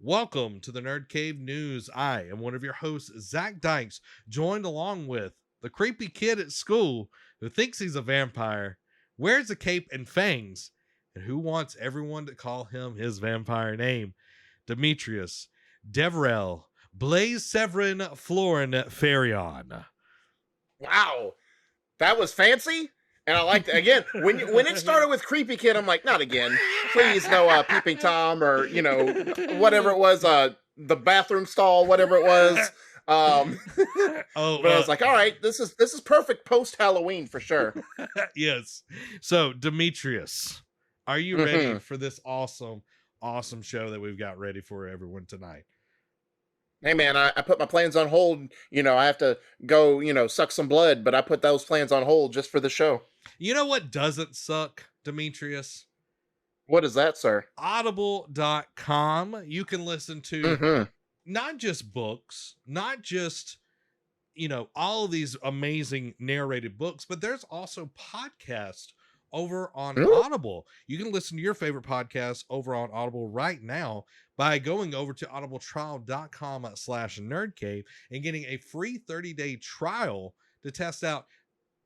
Welcome to the Nerd Cave News. I am one of your hosts, Zach Dykes, joined along with the creepy kid at school who thinks he's a vampire, wears a cape and fangs, and who wants everyone to call him his vampire name, Demetrius Deverell Blaze Severin Florin Farion. Wow, that was fancy. And I liked it. Again, when it started with Creepy Kid, I'm like, not again. Please, no Peeping Tom or, whatever it was, the bathroom stall, whatever it was. But I was like, all right, this is perfect post-Halloween for sure. Yes. So, Demetrius, are you ready for this awesome show that we've got ready for everyone tonight? Hey man, I put my plans on hold. I have to go, suck some blood, but I put those plans on hold just for the show. You know what doesn't suck, Demetrius? What is that, sir? Audible.com. You can listen to not just books, not just, all of these amazing narrated books, but there's also podcasts over on Audible. You can listen to your favorite podcast over on Audible right now by going over to audibletrial.com/nerdcave and getting a free 30-day trial to test out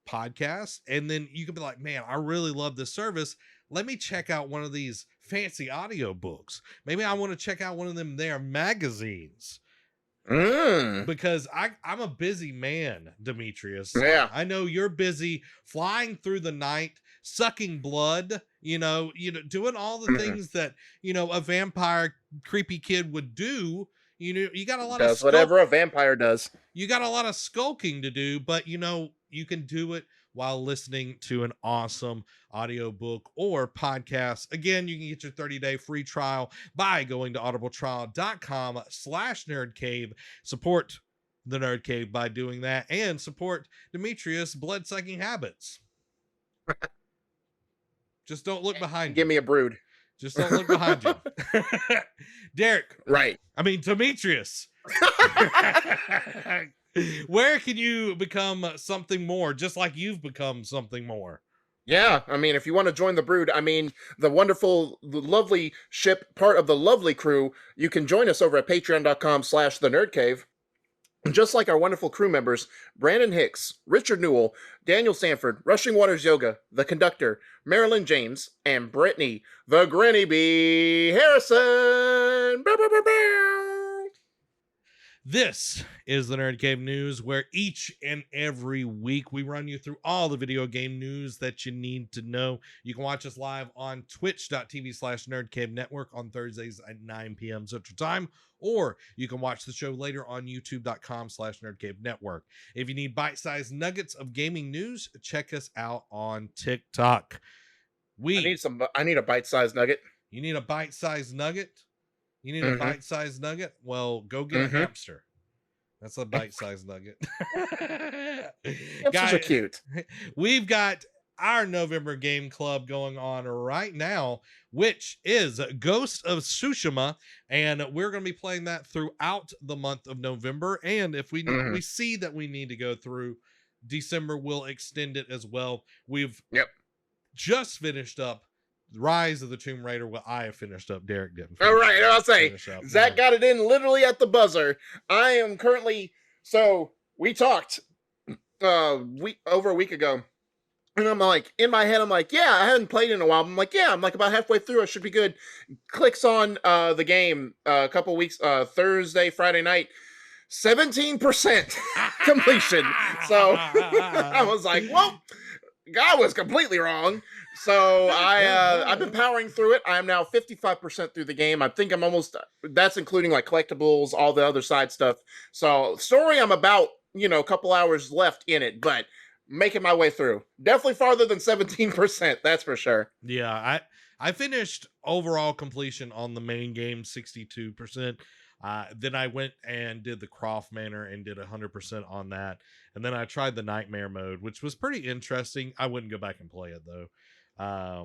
podcasts. And then you can be like, man, I really love this service. Let me check out one of these fancy audio books. Maybe I want to check out one of them their magazines. Because I'm a busy man, Demetrius. Yeah. I know you're busy flying through the night, sucking blood, doing all the things that, a vampire creepy kid would do. You got a lot of whatever a vampire does. You got a lot of skulking to do, but you can do it while listening to an awesome audiobook or podcast. Again, you can get your 30-day free trial by going to audibletrial.com/nerdcave. Support the Nerd Cave by doing that and support Demetrius' blood-sucking habits. Just don't look behind you. Give me a brood. Just don't look behind you. Derek. Right. I mean, Demetrius. Where can you become something more, just like you've become something more? Yeah, I mean, if you want to join the brood, the wonderful, the lovely ship, part of the lovely crew, you can join us over at patreon.com/thenerdcave. And just like our wonderful crew members, Brandon Hicks, Richard Newell, Daniel Sanford, Rushing Waters Yoga, The Conductor, Marilyn James, and Brittany, the Granny B. Harrison. Bow, bow, bow, bow. This is the Nerd Cave News, where each and every week we run you through all the video game news that you need to know. You can watch us live on twitch.tv/Nerdcave Network on Thursdays at 9 p.m. Central Time, or you can watch the show later on youtube.com/Nerdcave Network. If you need bite-sized nuggets of gaming news, check us out on TikTok. I need a bite-sized nugget. You need a bite-sized nugget? You need a bite-sized nugget? Well, go get a hamster. That's a bite-sized nugget. Hamsters are cute. We've got our November game club going on right now, which is Ghost of Tsushima, and we're going to be playing that throughout the month of November. And if we see that we need to go through December, we'll extend it as well. We've just finished up Rise of the Tomb Raider. Well, I have finished up. Derek didn't. All right, I'll say Zach got it in literally at the buzzer. I am currently. So we talked over a week ago, and I'm like, in my head, I'm like, yeah, I hadn't played in a while. I'm like, yeah, I'm like about halfway through. I should be good. Clicks on the game a couple weeks, Thursday, Friday night. 17% completion. So I was like, well, I was completely wrong. So I've been powering through it. I'm now 55% through the game. I think I'm almost, that's including like collectibles, all the other side stuff. So story, I'm about, a couple hours left in it, but making my way through. Definitely farther than 17%, that's for sure. Yeah, I finished overall completion on the main game 62%. Then I went and did the Croft Manor and did 100% on that. And then I tried the Nightmare mode, which was pretty interesting. I wouldn't go back and play it though. A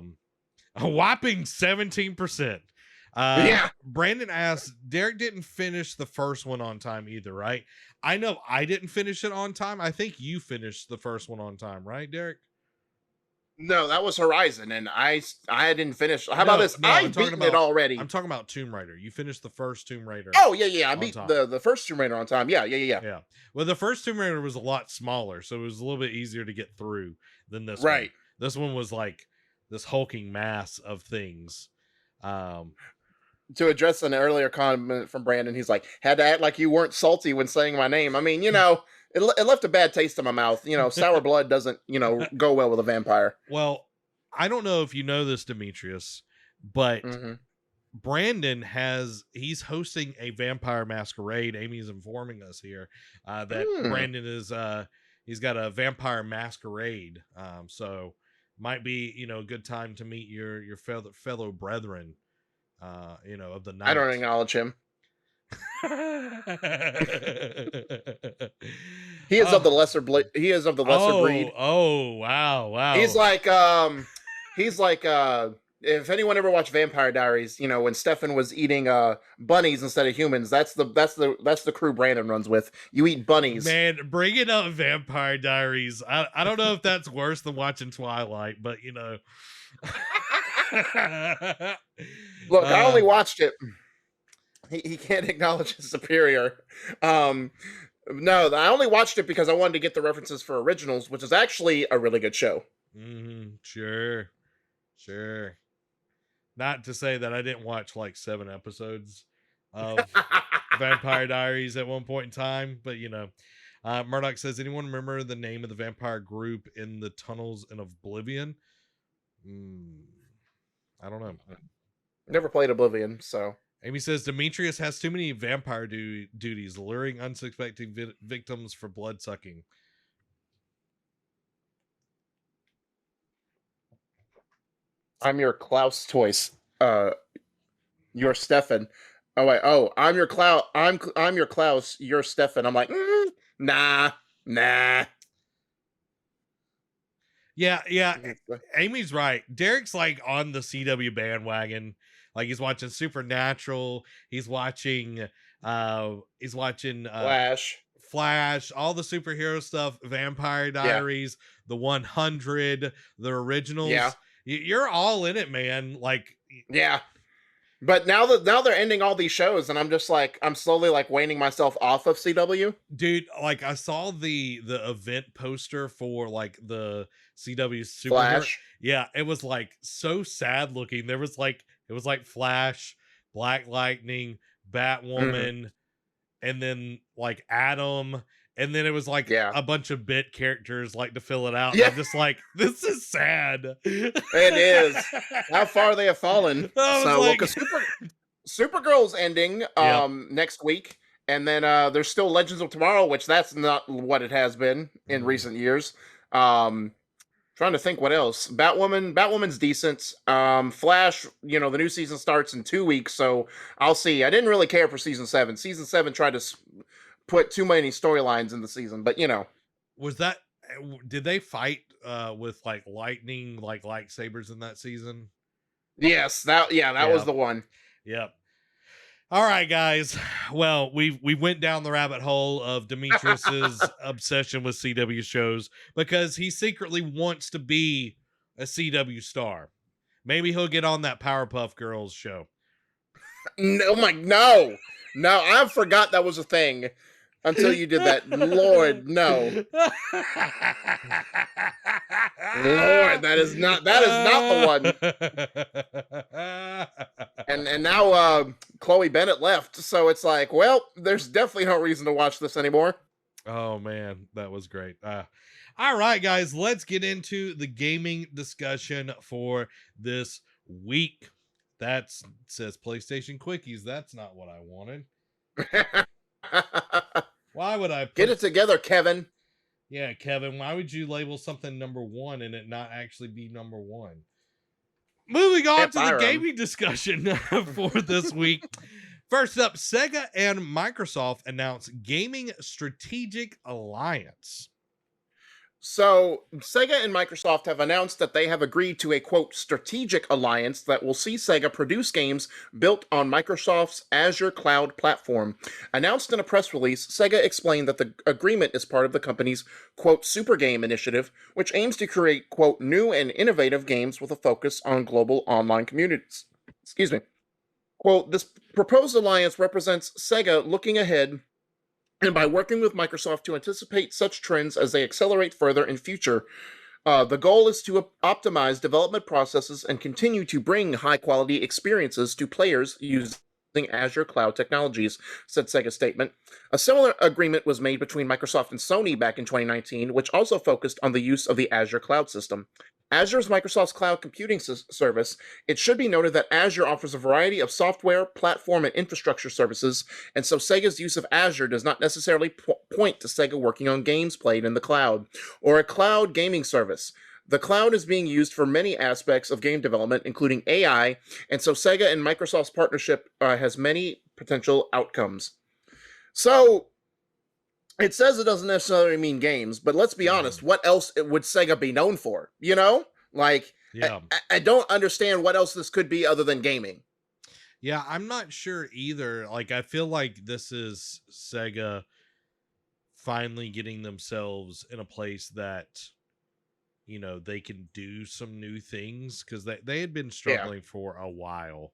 whopping 17%. Yeah. Brandon asked, Derek didn't finish the first one on time either, right? I know I didn't finish it on time. I think you finished the first one on time, right, Derek? No, that was Horizon, and I didn't finish. How about No, this? no, I've beaten it I'm already. talking about Tomb Raider. You finished the first Tomb Raider Oh yeah, I on beat time. the first Tomb Raider on time. Yeah. Yeah. Well, the first Tomb Raider was a lot smaller, so it was a little bit easier to get through than this one. Right. This one was like this hulking mass of things. To address an earlier comment from Brandon, he's like, had to act like you weren't salty when saying my name. I mean, it left a bad taste in my mouth. Sour blood doesn't, go well with a vampire. Well, I don't know if you know this, Demetrius, but Brandon he's hosting a vampire masquerade. Amy's informing us here that Brandon is he's got a vampire masquerade. So might be, a good time to meet your fellow brethren, of the night. I don't acknowledge him. He is of the lesser breed. Oh, wow. He's like if anyone ever watched Vampire Diaries, when Stefan was eating bunnies instead of humans, that's the crew Brandon runs with. You eat bunnies. Man, bringing up Vampire Diaries. I don't know if that's worse than watching Twilight, but Look, I only watched it. He can't acknowledge his superior. No, I only watched it because I wanted to get the references for Originals, which is actually a really good show. Sure. Not to say that I didn't watch like 7 episodes of Vampire Diaries at one point in time, but Murdoch says, anyone remember the name of the vampire group in the tunnels in Oblivion? I don't know. Never played Oblivion, so. Amy says Demetrius has too many vampire duties, luring unsuspecting victims for blood sucking. I'm your Klaus Toys. You're Stefan. Oh wait. Oh, I'm your Klaus. I'm your Klaus. You're Stefan. I'm like, nah. Yeah. Amy's right. Derek's like on the CW bandwagon. Like he's watching Supernatural. He's watching Flash, all the superhero stuff, Vampire Diaries, the 100, the Originals. Yeah. You're all in it, man. Like, yeah. But now they're ending all these shows, and I'm just like, I'm slowly like waning myself off of CW. Dude, like I saw the event poster for like the CW Super Flash. Yeah, it was like so sad looking. It was like Flash, Black Lightning, Batwoman, and then like Atom. And then it was like a bunch of bit characters like to fill it out. Yeah. I'm just like, this is sad. It is. How far they have fallen. So like... Supergirl's ending next week. And then there's still Legends of Tomorrow, which that's not what it has been in recent years. Trying to think what else. Batwoman's decent. Flash, the new season starts in 2 weeks, so I'll see. I didn't really care for season 7. Season 7 tried to put too many storylines in the season, but did they fight with like lightning, like lightsabers in that season? Yes, that was the one. Yep. All right, guys. Well, we went down the rabbit hole of Demetrius's obsession with CW shows because he secretly wants to be a CW star. Maybe he'll get on that Powerpuff Girls show. No, I forgot that was a thing. Until you did that. Lord, no. Lord, that is not the one. And now Chloe Bennett left, so it's like, well, there's definitely no reason to watch this anymore. Oh man, that was great. All right, guys, let's get into the gaming discussion for this week. That says PlayStation Quickies. That's not what I wanted. Why would I get it together, Kevin? Yeah, Kevin, why would you label something number 1 and it not actually be number 1? Moving on to the gaming discussion for this week. First up, Sega and Microsoft announced Gaming Strategic Alliance. So, Sega and Microsoft have announced that they have agreed to a quote strategic alliance that will see Sega produce games built on Microsoft's Azure cloud platform. Announced in a press release, Sega explained that the agreement is part of the company's quote super game initiative, which aims to create quote new and innovative games with a focus on global online communities. Excuse me. Quote, this proposed alliance represents Sega looking ahead and by working with Microsoft to anticipate such trends as they accelerate further in future. The goal is to optimize development processes and continue to bring high quality experiences to players using Azure cloud technologies, said Sega's statement. A similar agreement was made between Microsoft and Sony back in 2019, which also focused on the use of the Azure cloud system. Azure is Microsoft's cloud computing service. It should be noted that Azure offers a variety of software, platform, and infrastructure services, and so Sega's use of Azure does not necessarily point to Sega working on games played in the cloud, or a cloud gaming service. The cloud is being used for many aspects of game development, including AI, and so Sega and Microsoft's partnership has many potential outcomes. So, it says it doesn't necessarily mean games, but let's be honest, what else would Sega be known for? You know? Like, Yeah. I don't understand what else this could be other than gaming. Yeah, I'm not sure either. Like, I feel like this is Sega finally getting themselves in a place that, you know, they can do some new things, because they had been struggling for a while.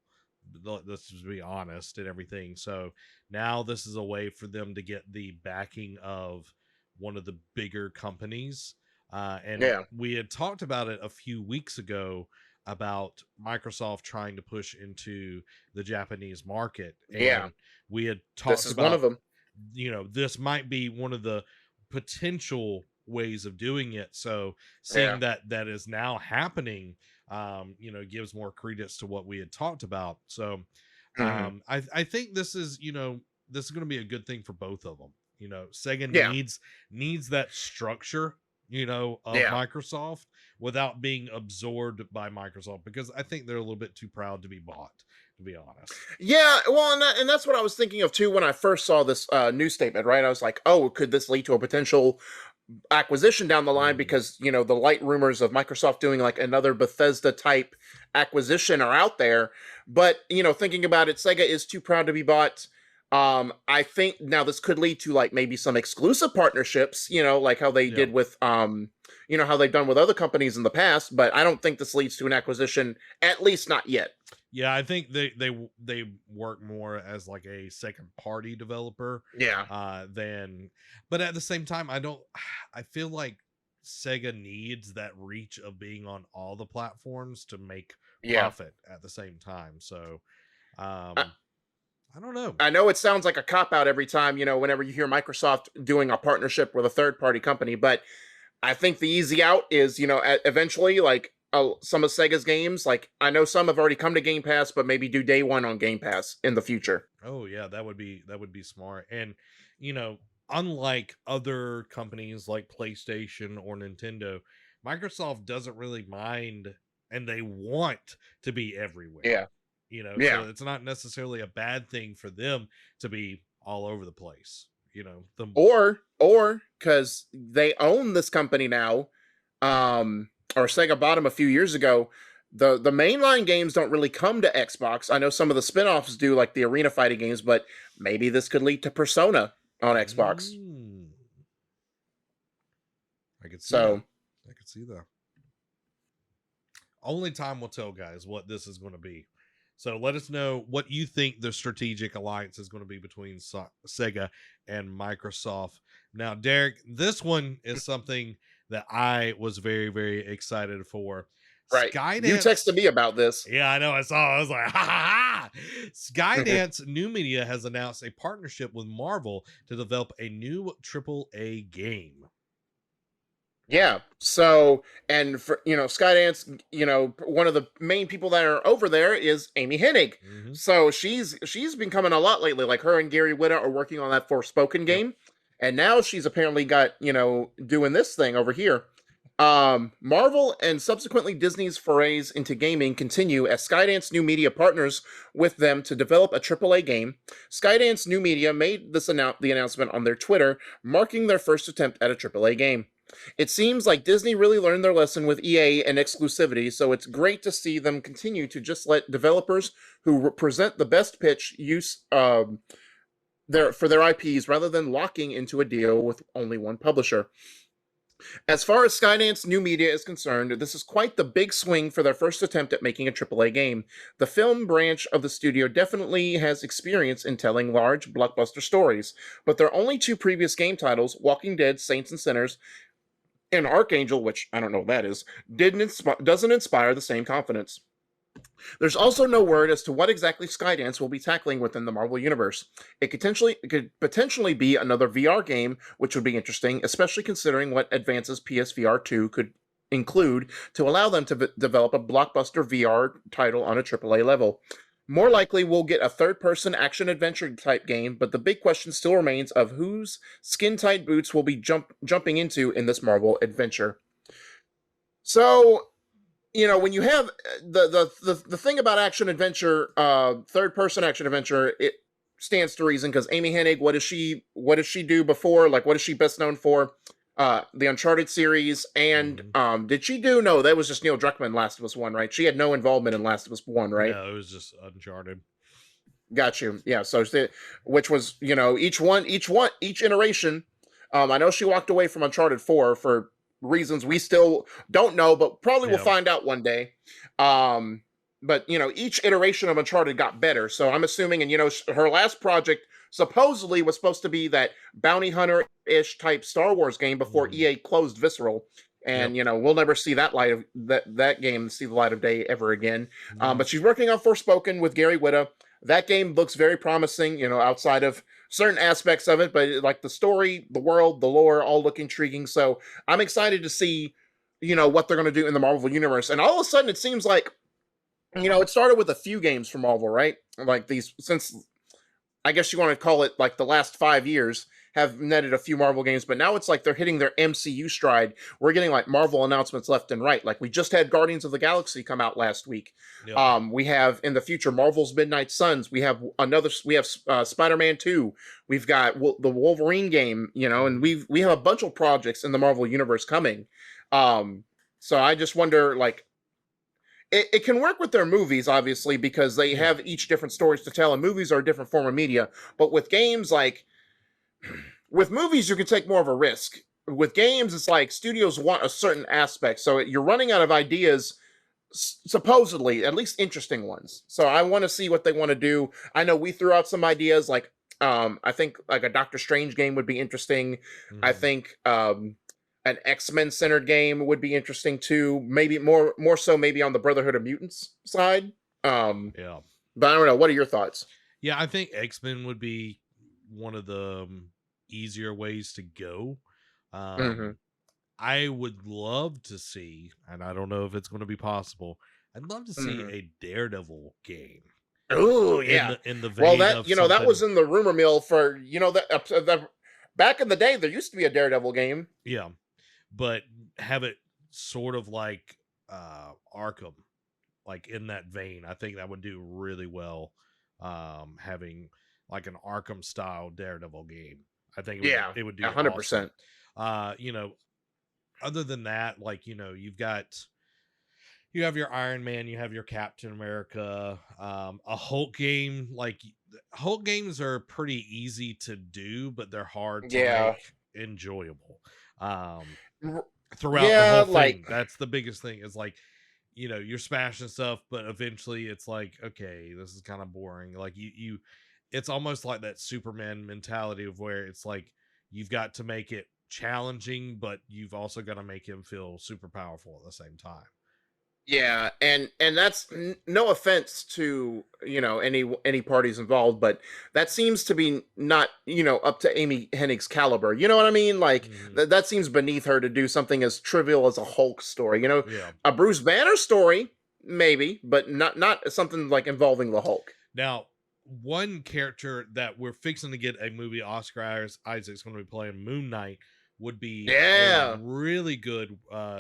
Let's just be honest and everything. So now this is a way for them to get the backing of one of the bigger companies. And we had talked about it a few weeks ago about Microsoft trying to push into the Japanese market. And we had talked about one of them. You know, this might be one of the potential ways of doing it. So seeing that is now happening, you know, gives more credence to what we had talked about. So I think this is, you know, this is going to be a good thing for both of them. You know, Sega needs that structure, you know, of Microsoft without being absorbed by Microsoft, because I think they're a little bit too proud to be bought, to be honest. Yeah, well, and that's what I was thinking of too when I first saw this news statement, right? I was like, oh, could this lead to a potential acquisition down the line? Because, you know, the light rumors of Microsoft doing like another Bethesda type acquisition are out there. But, you know, thinking about it, Sega is too proud to be bought. I think now this could lead to like maybe some exclusive partnerships, you know, like how they did with, you know, how they've done with other companies in the past. But I don't think this leads to an acquisition, at least not yet. Yeah, I think they work more as like a second party developer. But at the same time, I feel like Sega needs that reach of being on all the platforms to make profit at the same time. So I don't know. I know it sounds like a cop-out every time, you know, whenever you hear Microsoft doing a partnership with a third-party company, but I think the easy out is, you know, eventually, like, some of Sega's games, like, I know some have already come to Game Pass, but maybe do day one on Game Pass in the future. Oh, yeah, that would be smart. And, you know, unlike other companies like PlayStation or Nintendo, Microsoft doesn't really mind, and they want to be everywhere. You know, so it's not necessarily a bad thing for them to be all over the place, you know. Or because they own this company now, or Sega bought them a few years ago, the mainline games don't really come to Xbox. I know some of the spin-offs do, like the arena fighting games, but maybe this could lead to Persona on Xbox. I could see that. Only time will tell, guys, what this is going to be. So let us know what you think the strategic alliance is going to be between Sega and Microsoft. Now, Derek, this one is something that I was very, very excited for. Right. Skydance, you texted me about this. Yeah, I know. I saw. I was like, ha ha ha. Skydance New Media has announced a partnership with Marvel to develop a new AAA game. Yeah. So, and for, you know, Skydance, you know, one of the main people that are over there is Amy Hennig. So she's been coming a lot lately. Like her and Gary Whitta are working on that Forspoken game. And now she's apparently got, you know, doing this thing over here. Marvel and subsequently Disney's forays into gaming continue as Skydance New Media partners with them to develop a AAA game. Skydance New Media made the announcement on their Twitter, marking their first attempt at a AAA game. It seems like Disney really learned their lesson with EA and exclusivity, so it's great to see them continue to just let developers who present the best pitch use for their IPs rather than locking into a deal with only one publisher. As far as Skydance New Media is concerned, this is quite the big swing for their first attempt at making a AAA game. The film branch of the studio definitely has experience in telling large, blockbuster stories, but their only two previous game titles, Walking Dead, Saints and Sinners, and Archangel, which I don't know what that is, doesn't inspire the same confidence. There's also no word as to what exactly Skydance will be tackling within the Marvel Universe. It could potentially be another VR game, which would be interesting, especially considering what advances PSVR 2 could include to allow them to develop a blockbuster VR title on a AAA level. More likely, we'll get a third-person action-adventure type game, but the big question still remains of whose skin-tight boots we'll be jumping into in this Marvel adventure. So, when you have the thing about action adventure, third person action adventure, it stands to reason because Amy Hennig, what does she do before? Like, what is she best known for? The Uncharted series, and did she do? No, that was just Neil Druckmann. Last of Us 1, right? She had no involvement in Last of Us 1, right? No, it was just Uncharted. Got you. Yeah. So, which was each iteration. I know she walked away from Uncharted 4 for reasons we still don't know, but probably we'll find out one day. But each iteration of Uncharted got better. So I'm assuming, and her last project supposedly was supposed to be that bounty hunter-ish type Star Wars game before EA closed Visceral. And we'll never see that that game see the light of day ever again. But she's working on Forspoken with Gary Whitta. That game looks very promising, outside of certain aspects of it, but like the story, the world, the lore, all look intriguing. So I'm excited to see, what they're going to do in the Marvel Universe. And all of a sudden, it seems like, it started with a few games from Marvel, right? Like since I guess you want to call it like the last 5 years, have netted a few Marvel games, but now it's like they're hitting their MCU stride. We're getting like Marvel announcements left and right. Like we just had Guardians of the Galaxy come out last week. Yep. We have in the future Marvel's Midnight Suns. We have Spider-Man 2. We've got the Wolverine game, and we have a bunch of projects in the Marvel universe coming. So I just wonder, like, it can work with their movies, obviously, because they have each different stories to tell, and movies are a different form of media. But with games, like, with movies, you can take more of a risk. With games, it's like studios want a certain aspect. So you're running out of ideas, supposedly, at least interesting ones. So I want to see what they want to do. I know we threw out some ideas, like, I think like a Doctor Strange game would be interesting. I think an X-Men centered game would be interesting too. Maybe more so maybe on the Brotherhood of Mutants side. But I don't know. What are your thoughts? Yeah, I think X-Men would be one of the easier ways to go. I would love to see, and I don't know if it's going to be possible, I'd love to see a Daredevil game. Oh yeah, in the vein of that was in the rumor mill for that back in the day. There used to be a Daredevil game. Yeah, but have it sort of like Arkham, like in that vein. I think that would do really well. Having like an Arkham style Daredevil game, I think it would do 100%. Awesome. Other than that, like you have your Iron Man, you have your Captain America, a Hulk game. Like Hulk games are pretty easy to do, but they're hard to make enjoyable. Throughout the whole thing, that's the biggest thing. Is like, you're smashing stuff, but eventually it's like, okay, this is kind of boring. Like it's almost like that Superman mentality of where it's like you've got to make it challenging, but you've also got to make him feel super powerful at the same time. Yeah, and that's no offense to any parties involved, but that seems to be not up to Amy Hennig's caliber. You know what I mean? Like that seems beneath her to do something as trivial as a Hulk story. A Bruce Banner story maybe, but not something like involving the Hulk. Now, one character that we're fixing to get a movie, Oscar Isaac's going to be playing, Moon Knight, would be a really good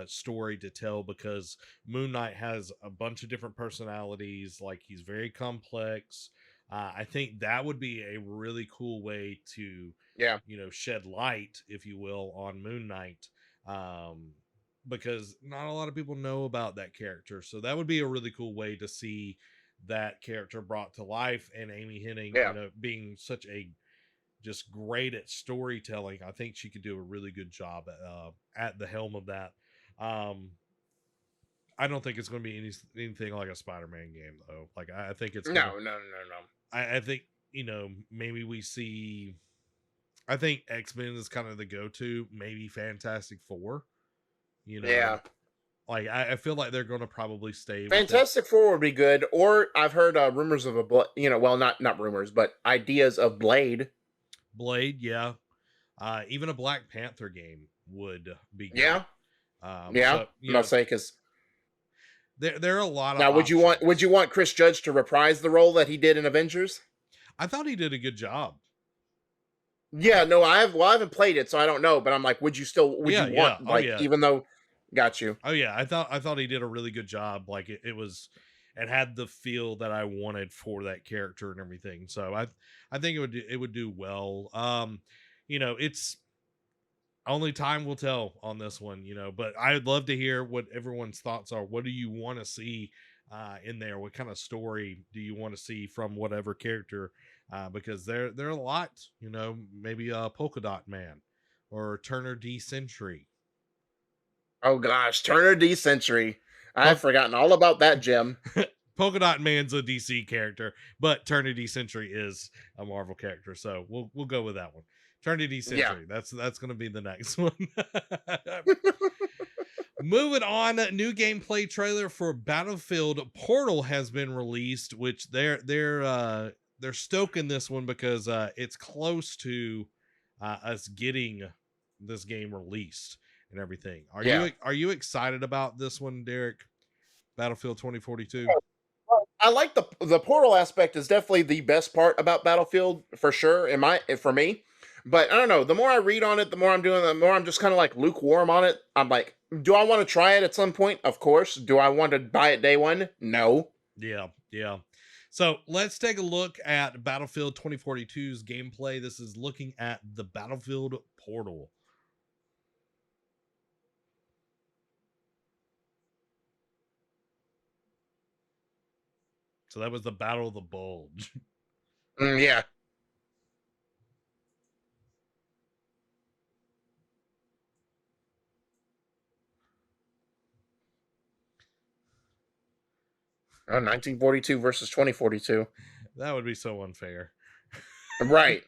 story to tell, because Moon Knight has a bunch of different personalities. Like, he's very complex. I think that would be a really cool way to, shed light, if you will, on Moon Knight. because not a lot of people know about that character. So that would be a really cool way to see that character brought to life. And Amy Hennig, Yeah. being such a just great at storytelling, I think she could do a really good job at the helm of that. I don't think it's going to be anything like a Spider-Man game, though. Like, I think it's gonna. No. I think maybe we see. I think X-Men is kind of the go-to. Maybe Fantastic Four. Yeah. Like I feel like they're going to probably stay. Fantastic Four would be good. Or I've heard rumors of well, not rumors, but ideas of Blade. Blade, yeah. Even a Black Panther game would be good. Yeah. So, I'm not saying because there are a lot of now. options. Would you want Chris Judge to reprise the role that he did in Avengers? I thought he did a good job. Yeah, no, I haven't played it, so I don't know. But I'm like, would you want even though, got you? Oh yeah, I thought he did a really good job. Like it had the feel that I wanted for that character and everything. So I think it would do well. It's only time will tell on this one, but I'd love to hear what everyone's thoughts are. What do you want to see in there? What kind of story do you want to see from whatever character? Because there are a lot, maybe a Polka Dot Man or Turner D Century. Oh gosh, Turner D Century. I've forgotten all about that gem. Polka Dot Man's a DC character, but Turner D Century is a Marvel character, so we'll go with that one. Turner D Century. Yeah. That's going to be the next one. Moving on, new gameplay trailer for Battlefield Portal has been released, which they're stoking this one because it's close to us getting this game released and everything. Are you excited about this one, Derek? Battlefield 2042. I like the Portal aspect is definitely the best part about Battlefield for sure. For me, but I don't know. The more I read on it, the more I'm just kind of like lukewarm on it. I'm like, do I want to try it at some point? Of course. Do I want to buy it day one? No. Yeah. So let's take a look at Battlefield 2042's gameplay. This is looking at the Battlefield Portal. So that was the Battle of the Bulge. Yeah. Oh, 1942 versus 2042. That would be so unfair. Right.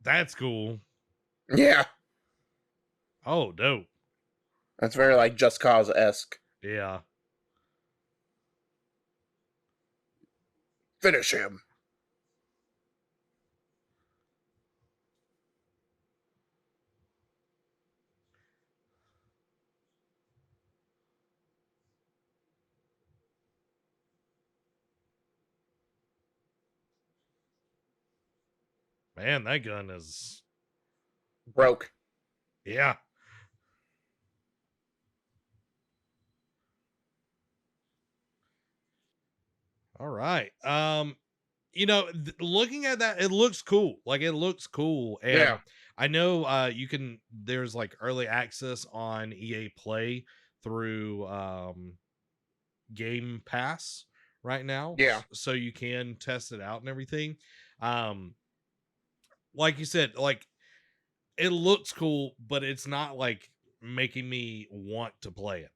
That's cool. Yeah. Oh, dope. That's very like Just Cause-esque. Yeah. Finish him. Man, that gun is broke. Yeah. All right. Looking at that, it looks cool. Like it looks cool. And yeah. I know there's like early access on EA Play through Game Pass right now. Yeah. So you can test it out and everything. Like you said, like it looks cool, but it's not like making me want to play it.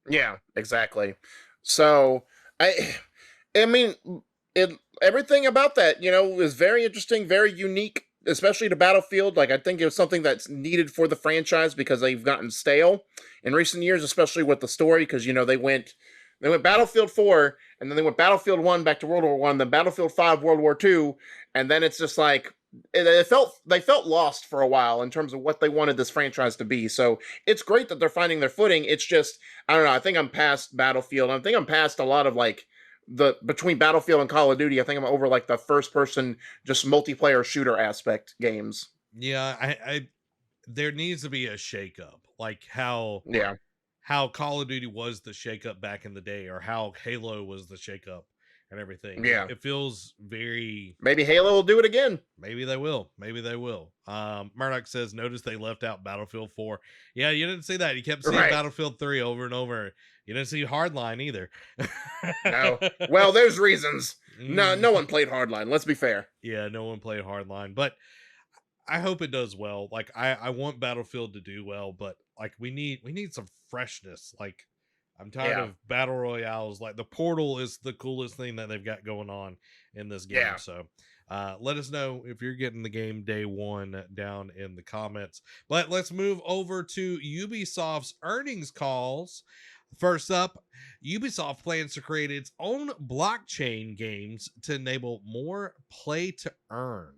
Yeah, exactly. So I mean, everything about that, is very interesting, very unique, especially to Battlefield. Like, I think it was something that's needed for the franchise because they've gotten stale in recent years, especially with the story. Because they went Battlefield 4, and then they went Battlefield 1 back to World War 1, then Battlefield 5, World War 2, and then it's just like they felt lost for a while in terms of what they wanted this franchise to be. So it's great that they're finding their footing. It's just, I don't know, I think I'm past Battlefield. I think I'm past a lot of like between Battlefield and Call of Duty. I think I'm over like the first person just multiplayer shooter aspect games. Yeah, I there needs to be a shakeup, like how Call of Duty was the shakeup back in the day, or how Halo was the shakeup and everything. Yeah. It feels very. Maybe Halo will do it again. Maybe they will. Maybe they will. Murdoch says, notice they left out Battlefield 4. Yeah, you didn't see that. You kept seeing Battlefield 3 over and over. You didn't see Hardline either. No. Well, there's reasons. No one played Hardline. Let's be fair. Yeah, no one played Hardline, but I hope it does well. Like I want Battlefield to do well, but like we need some freshness. Like I'm tired of battle royales. Like the Portal is the coolest thing that they've got going on in this game. So let us know if you're getting the game day one down in the comments. But let's move over to Ubisoft's earnings calls. First up, Ubisoft plans to create its own blockchain games to enable more play to earn.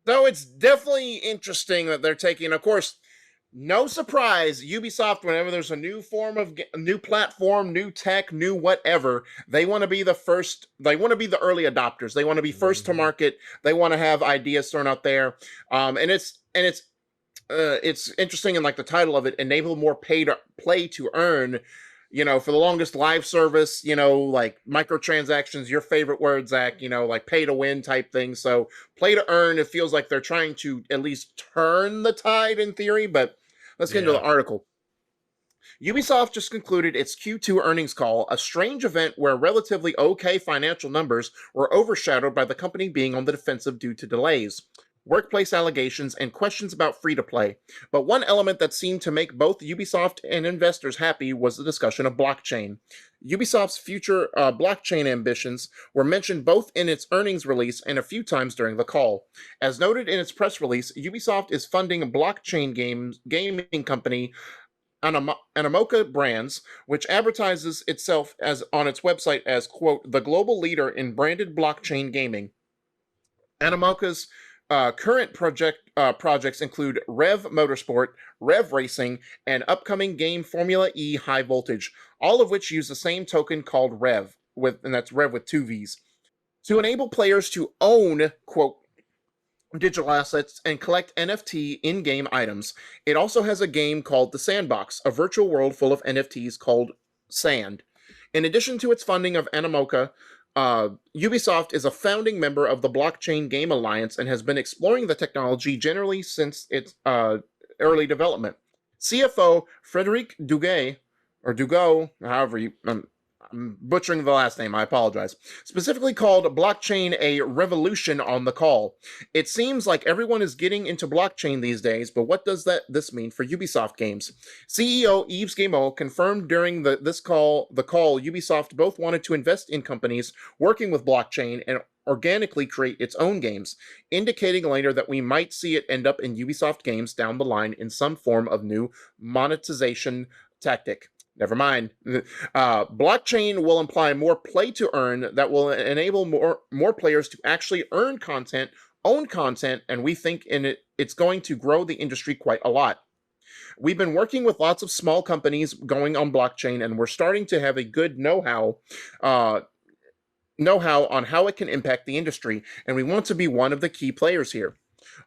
So it's definitely interesting that they're taking, of course, no surprise, Ubisoft, whenever there's a new form of new platform, new tech, new whatever, they want to be the first, they want to be the early adopters. They want to be first to market. They want to have ideas thrown out there. And it's interesting in like the title of it, enable more play to earn. You know, for the longest, live service, you know, like microtransactions, your favorite word, Zach, you know, like pay to win type thing. So play to earn, it feels like they're trying to at least turn the tide in theory, but let's get into the article. Ubisoft just concluded its Q2 earnings call, a strange event where relatively okay financial numbers were overshadowed by the company being on the defensive due to delays, workplace allegations, and questions about free-to-play. But one element that seemed to make both Ubisoft and investors happy was the discussion of blockchain. Ubisoft's future blockchain ambitions were mentioned both in its earnings release and a few times during the call. As noted in its press release, Ubisoft is funding a blockchain gaming company, Animoca Brands, which advertises itself as on its website as, quote, the global leader in branded blockchain gaming. Animoca's current projects include Rev Motorsport, Rev Racing, and upcoming game Formula E High Voltage, all of which use the same token called Rev, and that's Rev with two V's, to enable players to own, quote, digital assets and collect NFT in-game items. It also has a game called The Sandbox, a virtual world full of NFTs called Sand. In addition to its funding of Animoca, Ubisoft is a founding member of the Blockchain Game Alliance and has been exploring the technology generally since its early development. CFO Frederic Duguay, or Dugo, however you... I'm butchering the last name, I apologize, specifically called blockchain a revolution on the call. It seems like everyone is getting into blockchain these days, but what does this mean for Ubisoft games? CEO Yves Guillemot confirmed during the call Ubisoft both wanted to invest in companies working with blockchain and organically create its own games, indicating later that we might see it end up in Ubisoft games down the line in some form of new monetization tactic. Never mind. Blockchain will imply more play to earn that will enable more players to actually earn content, own content, and we think it's going to grow the industry quite a lot. We've been working with lots of small companies going on blockchain, and we're starting to have a good know-how on how it can impact the industry, and we want to be one of the key players here.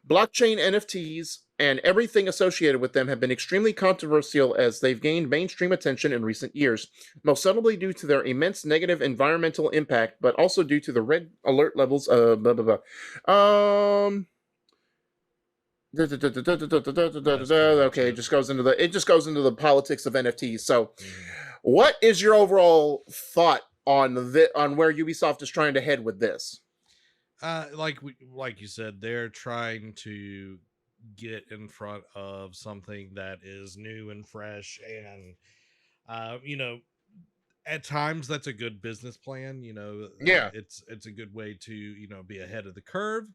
Blockchain NFTs and everything associated with them have been extremely controversial as they've gained mainstream attention in recent years, most notably due to their immense negative environmental impact, but also due to the red alert levels of blah, blah, blah. Okay, it just goes into the politics of NFTs. So, what is your overall thought on where Ubisoft is trying to head with this? Like you said, they're trying to get in front of something that is new and fresh, and at times that's a good business plan. It's a good way to be ahead of the curve.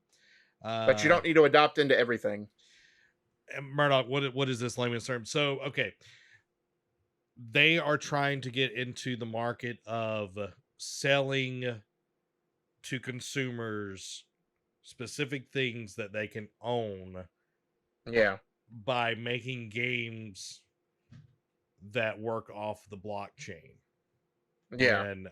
But you don't need to adopt into everything. Murdoch, what is this layman's term? So, okay, they are trying to get into the market of selling to consumers specific things that they can own. Yeah. By making games that work off the blockchain. Yeah. And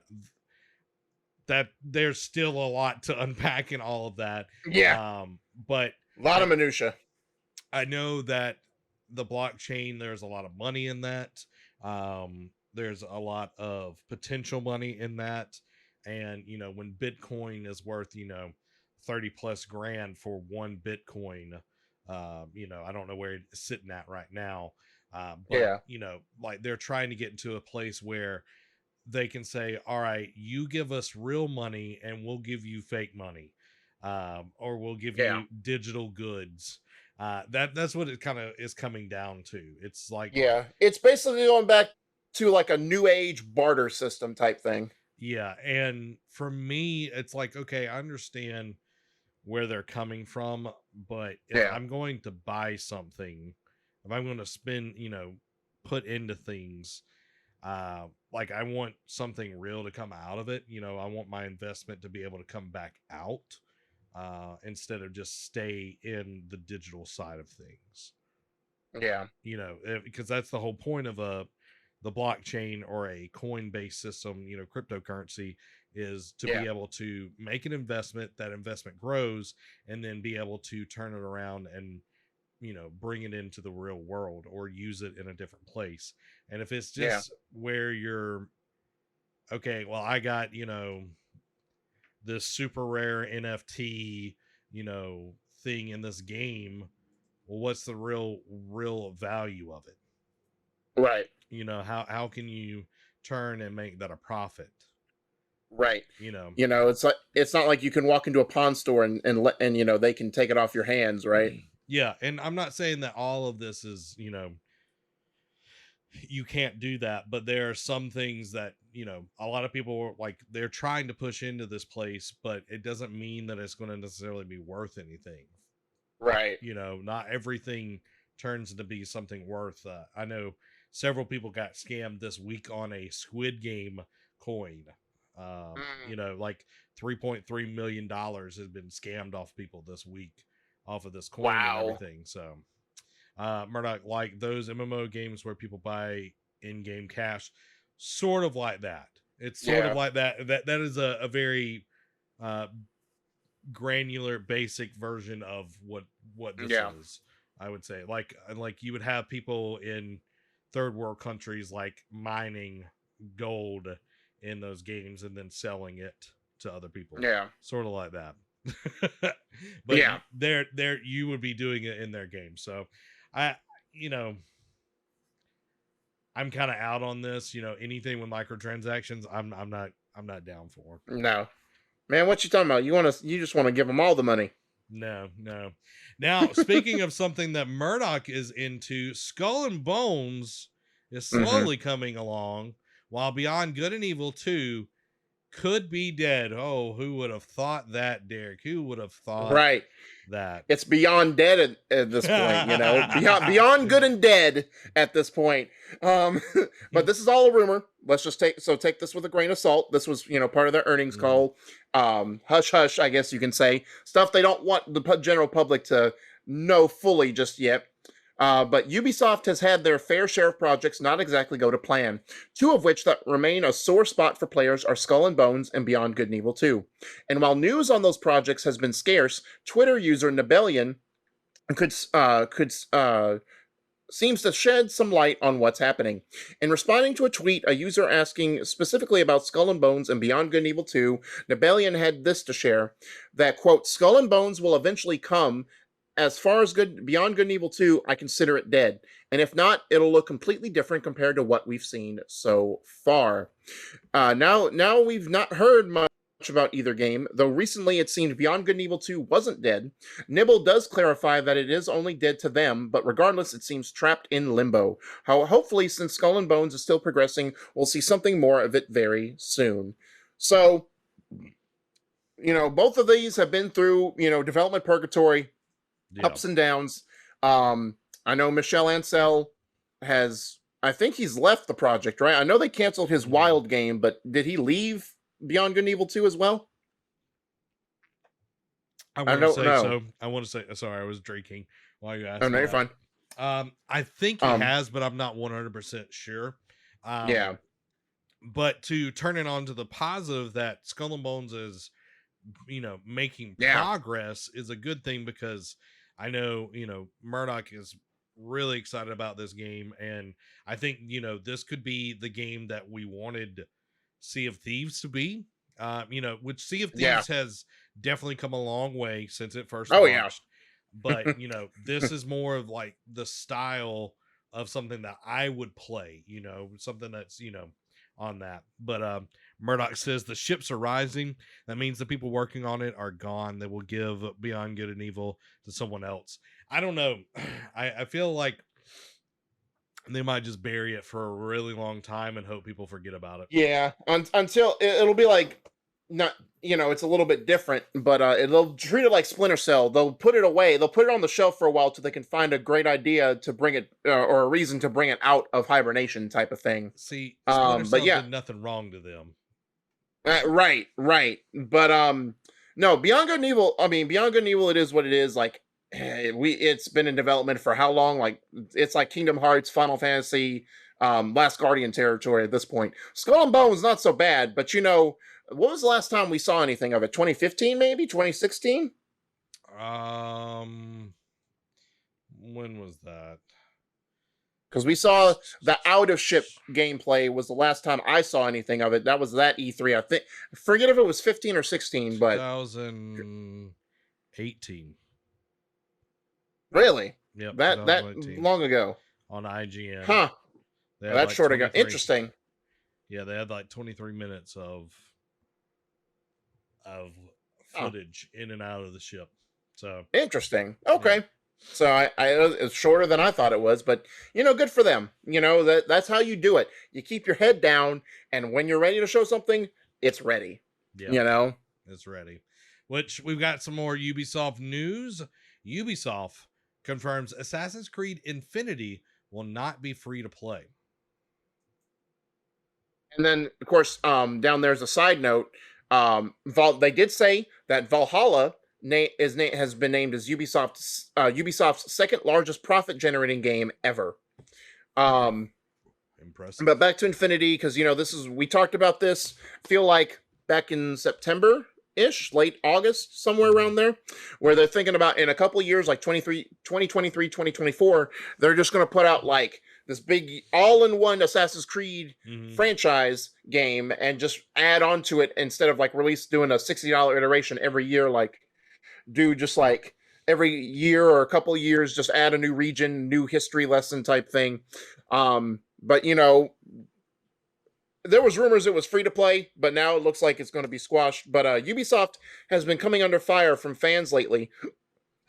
that there's still a lot to unpack in all of that. Yeah. But a lot of minutia. I know that the blockchain, there's a lot of money in that. There's a lot of potential money in that. And, when Bitcoin is worth, 30 plus grand for one Bitcoin, I don't know where it's sitting at right now. But, Yeah. like they're trying to get into a place where they can say, all right, you give us real money and we'll give you fake money. Or we'll give Yeah. you digital goods. That's what it kind of is coming down to. It's like, Yeah. It's basically going back to like a new age barter system type thing. yeah. And for me, it's like, okay, I understand where they're coming from, but if Yeah. I'm going to buy something, if I'm going to spend, put into things, like I want something real to come out of it. I want my investment to be able to come back out, instead of just stay in the digital side of things. Yeah. Because that's the whole point of the blockchain or a coin based system, cryptocurrency, is to Yeah. be able to make an investment, that investment grows, and then be able to turn it around and, bring it into the real world or use it in a different place. And if it's Yeah. just where you're, okay, well, I got, this super rare NFT, thing in this game, well, what's the real value of it? Right. How can you turn and make that a profit? Right. You know, It's like it's not like you can walk into a pawn store and they can take it off your hands, right? yeah. And I'm not saying that all of this is, you can't do that, but there are some things that, a lot of people are like, they're trying to push into this place, but it doesn't mean that it's going to necessarily be worth anything. Right. Not everything turns to be something worth. I know several people got scammed this week on a Squid Game coin. Like $3.3 million has been scammed off people this week off of this coin and Wow. everything. So, Murdoch, like those MMO games where people buy in-game cash, sort of like that. It's sort of Yeah. like that. That is a very uh, granular, basic version of what this Yeah. is. I would say, like you would have people in third world countries like mining gold in those games and then selling it to other people, Yeah. sort of like that. But Yeah. there you would be doing it in their game. So I you know I'm kind of out on this. Anything with microtransactions, I'm not down for. No. Man, what you talking about? You just want to give them all the money. No, no. Now, speaking of something that Murdoch is into, Skull and Bones is Mm-hmm. slowly coming along, while Beyond Good and Evil 2 could be dead. Oh, who would have thought that, Derek? Who would have thought Right. that? It's beyond dead at this point, beyond good and dead at this point. Um, but this is all a rumor. Let's just take this with a grain of salt. This was part of their earnings Mhm. call. Hush hush, I guess you can say, stuff they don't want the general public to know fully just yet. But Ubisoft has had their fair share of projects not exactly go to plan. Two of which that remain a sore spot for players are Skull and Bones and Beyond Good and Evil 2. And while news on those projects has been scarce, Twitter user Nebellion could seems to shed some light on what's happening. In responding to a tweet, a user asking specifically about Skull and Bones and Beyond Good and Evil 2, Nebellion had this to share: that quote, Skull and Bones will eventually come. As far as Beyond Good and Evil 2, I consider it dead. And if not, it'll look completely different compared to what we've seen so far. Now we've not heard much about either game, though recently it seemed Beyond Good and Evil 2 wasn't dead. Nibble does clarify that it is only dead to them, but regardless, it seems trapped in limbo. Hopefully, since Skull and Bones is still progressing, we'll see something more of it very soon. So, both of these have been through, development purgatory, Yeah. ups and downs. I know Michel Ancel I think he's left the project, right? I know they canceled his Wild game, but did he leave Beyond Good and Evil 2 as well? I I want to don't say know. so. I want to say, sorry, I was drinking while you Oh, asked no, me you're that. fine. I think he Um, has, but I'm not 100% sure. yeah, But to turn it on to the positive that Skull and Bones is, making yeah, progress is a good thing, because I know, Murdoch is really excited about this game. And I think, this could be the game that we wanted Sea of Thieves to be. which Sea of Yeah. Thieves has definitely come a long way since it first Oh, yeah. launched. But, this is more of like the style of something that I would play, something that's, on that. But Murdoch says the ships are rising. That means the people working on it are gone. They will give Beyond Good and Evil to someone else. I don't know. I feel like they might just bury it for a really long time and hope people forget about it. Yeah, until it'll be like, not, it's a little bit different, but they'll treat it like Splinter Cell. They'll put it away. They'll put it on the shelf for a while till they can find a great idea to bring it, or a reason to bring it out of hibernation, type of thing. See, Splinter But Cell yeah, did nothing wrong to them. right, but no, Beyond Good and Evil. I mean, Beyond Good and Evil. It is what it is. Like, it's been in development for how long? Like, it's like Kingdom Hearts, Final Fantasy, Last Guardian territory at this point. Skull and Bones not so bad, but what was the last time we saw anything of it? 2015, maybe 2016. When was that? Because we saw the out of ship gameplay was the last time I saw anything of it. That was that E3. I think, forget if it was 15 or 16, but 2018. Really? Yep. That long ago. On IGN. Huh. That's short ago. Interesting. Yeah, they had like 23 minutes of footage in and out of the ship. So interesting. Okay. Yeah. So I it's shorter than I thought it was, but good for them. That's how you do it. You keep your head down, and when you're ready to show something, it's ready. Yeah. It's ready. Which we've got some more Ubisoft news. Ubisoft confirms Assassin's Creed Infinity will not be free to play. And then, of course, down there's a side note. They did say that Valhalla has been named as Ubisoft's second largest profit generating game ever. Impressive. But back to Infinity, because we talked about this. Feel like back in September-ish, late August, somewhere around there, where they're thinking about in a couple of years, like 2023, 2024, they're just going to put out like this big all-in-one Assassin's Creed franchise game and just add on to it instead of like doing a $60 iteration every year, like do just like every year or a couple of years, just add a new region, new history lesson type thing. But there was rumors it was free to play, but now it looks like it's going to be squashed. But Ubisoft has been coming under fire from fans lately,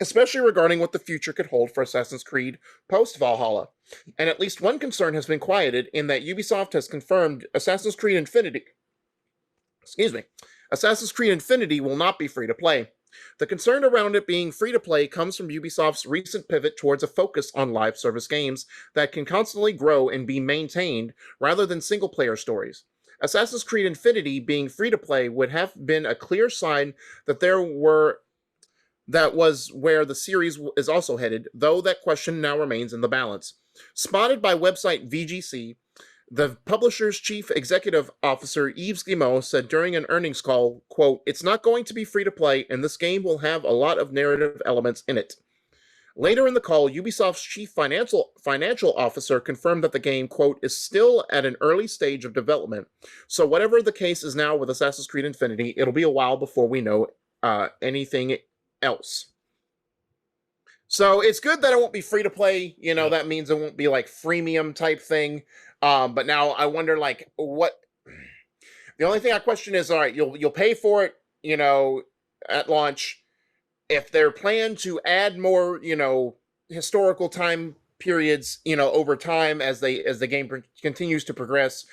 especially regarding what the future could hold for Assassin's Creed post-Valhalla. And at least one concern has been quieted in that Ubisoft has confirmed Assassin's Creed Infinity will not be free to play. The concern around it being free to play comes from Ubisoft's recent pivot towards a focus on live service games that can constantly grow and be maintained rather than single player stories. Assassin's Creed Infinity being free to play would have been a clear sign that was where the series is also headed, though that question now remains in the balance. Spotted by website VGC, the publisher's chief executive officer, Yves Guillemot, said during an earnings call, quote, "It's not going to be free to play, and this game will have a lot of narrative elements in it." Later in the call, Ubisoft's chief financial officer confirmed that the game, quote, "is still at an early stage of development. So whatever the case is now with Assassin's Creed Infinity, it'll be a while before we know anything else." So it's good that it won't be free to play. That means it won't be like freemium type thing. But now I wonder, like, what? The only thing I question is, all right, you'll pay for it, at launch. If they're planned to add more, historical time periods, over time as the game continues to progress,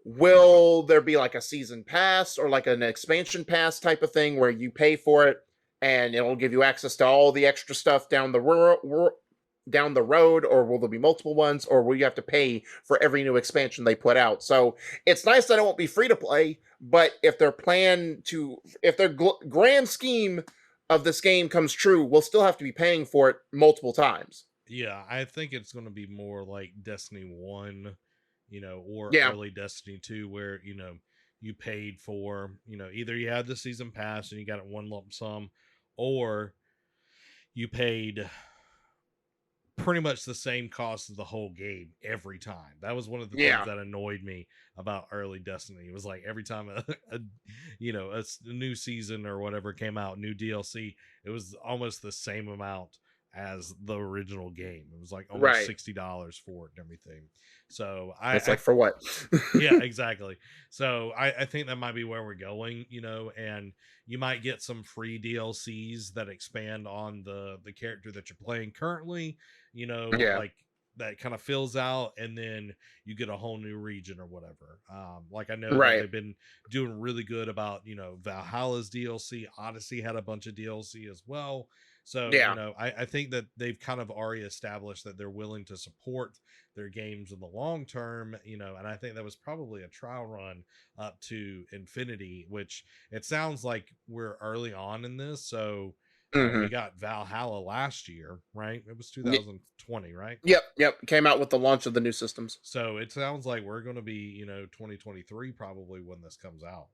will there be like a season pass or like an expansion pass type of thing where you pay for it and it'll give you access to all the extra stuff down the road, or will there be multiple ones, or will you have to pay for every new expansion they put out? So it's nice that it won't be free to play, but if their grand scheme of this game comes true, we'll still have to be paying for it multiple times. Yeah, I think it's going to be more like Destiny 1, or early Destiny 2, where, you paid for, either you had the season pass and you got it one lump sum, or you paid pretty much the same cost as the whole game every time. That was one of the Yeah. things that annoyed me about early Destiny. It was like every time a new season or whatever came out, new DLC, it was almost the same amount as the original game. It was like almost $60 for it and everything. So it's like, for what? Yeah, exactly. So I think that might be where we're going, and you might get some free DLCs that expand on the character that you're playing currently, like that kind of fills out, and then you get a whole new region or whatever. Like I know that they've been doing really good about, Valhalla's DLC. Odyssey had a bunch of DLC as well. So, I think that they've kind of already established that they're willing to support their games in the long term, and I think that was probably a trial run up to Infinity, which it sounds like we're early on in this. So we got Valhalla last year, right? It was 2020, right? Yep. Came out with the launch of the new systems. So it sounds like we're going to be, 2023 probably when this comes out.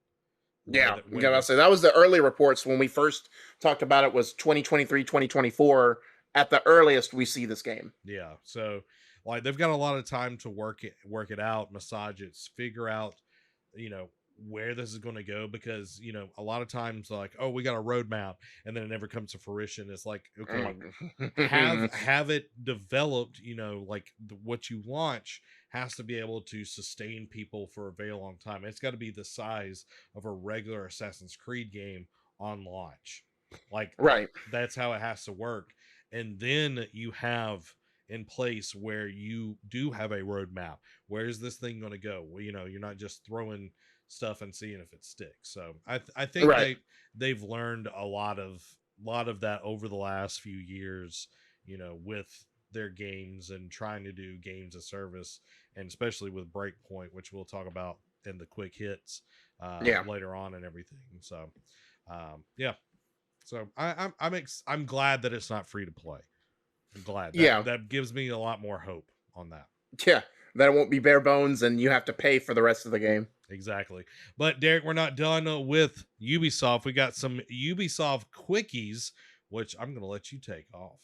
Yeah, I say that was the early reports when we first talked about it, was 2023, 2024 at the earliest we see this game. Yeah, so like they've got a lot of time to work it out, massage it, figure out, where this is going to go, because a lot of times like, oh, we got a roadmap, and then it never comes to fruition. It's like, okay, have it developed, like what you launch has to be able to sustain people for a very long time. It's got to be the size of a regular Assassin's Creed game on launch. Like, that's how it has to work. And then you have in place where you do have a roadmap. Where is this thing going to go? Well, you're not just throwing stuff and seeing if it sticks. So I think they've learned a lot of that over the last few years, with their games and trying to do games of service, and especially with Breakpoint, which we'll talk about in the quick hits later on and everything. So so I'm glad that it's not free to play. I'm glad that gives me a lot more hope on that. Yeah, that it won't be bare bones and you have to pay for the rest of the game. Exactly. But Derek, we're not done with Ubisoft. We got some Ubisoft Quickies, which I'm going to let you take off.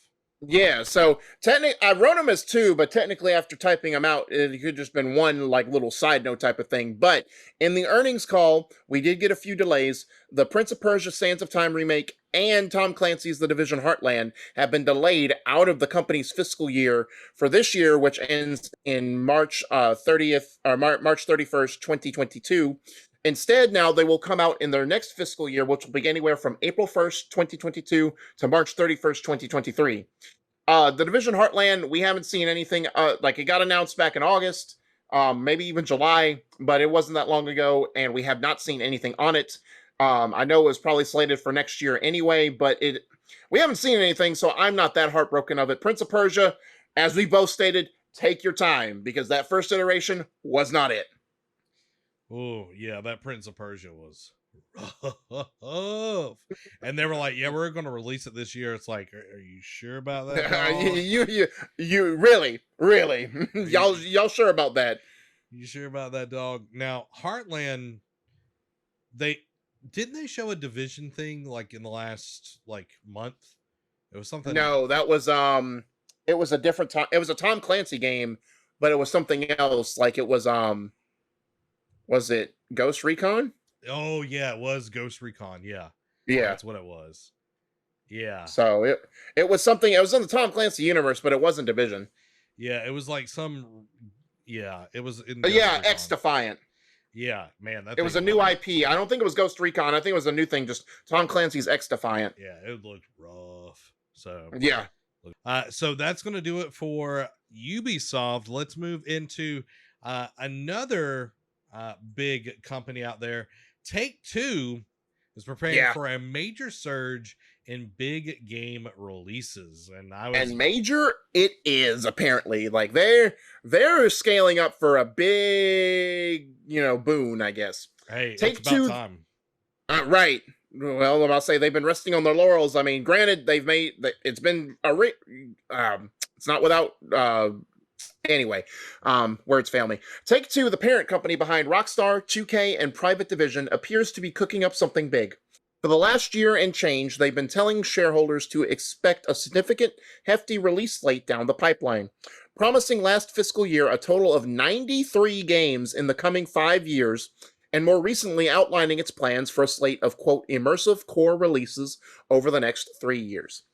Yeah, so I wrote them as 2, but technically after typing them out, it could just been one like little side note type of thing. But in the earnings call, we did get a few delays. The Prince of Persia: Sands of Time remake and Tom Clancy's The Division Heartland have been delayed out of the company's fiscal year for this year, which ends in March 30th or March 31st, 2022. Instead, now they will come out in their next fiscal year, which will be anywhere from April 1st, 2022 to March 31st, 2023. The Division Heartland, we haven't seen anything. Like it got announced back in August, maybe even July, but it wasn't that long ago, and we have not seen anything on it. I know it was probably slated for next year anyway, but we haven't seen anything, so I'm not that heartbroken of it. Prince of Persia, as we both stated, take your time, because that first iteration was not it. Oh, yeah, that Prince of Persia was rough. And they were like, yeah, we're going to release it this year. It's like, are you sure about that? you really? y'all sure about that? You sure about that, dog? Now, Heartland, didn't they show a Division thing like in the last like month? It was something. No, that was it was a different time. It was a Tom Clancy game, but it was something else. Like it was it Ghost Recon? Oh yeah, it was Ghost Recon. Yeah, that's what it was. Yeah. So it was something. It was in the Tom Clancy universe, but it wasn't Division. Yeah, it was like some. Yeah, it was in. X Defiant. Yeah, man, it was a new IP. I don't think it was Ghost Recon. I think it was a new thing. Just Tom Clancy's X Defiant. Yeah, it looked rough. So yeah. So that's gonna do it for Ubisoft. Let's move into another big company out there. Take-Two is preparing for a major surge in big game releases, and major it is, apparently. Like they're scaling up for a big boon, I guess. Hey, Take-Two, it's about time. Right. Well, I'm about to say they've been resting on their laurels. I mean, granted, it's been it's not without anyway, words fail me. Take-Two, the parent company behind Rockstar, 2K, and Private Division, appears to be cooking up something big. For the last year and change, they've been telling shareholders to expect a significant, hefty release slate down the pipeline, promising last fiscal year a total of 93 games in the coming 5 years, and more recently outlining its plans for a slate of, quote, immersive core releases over the next 3 years.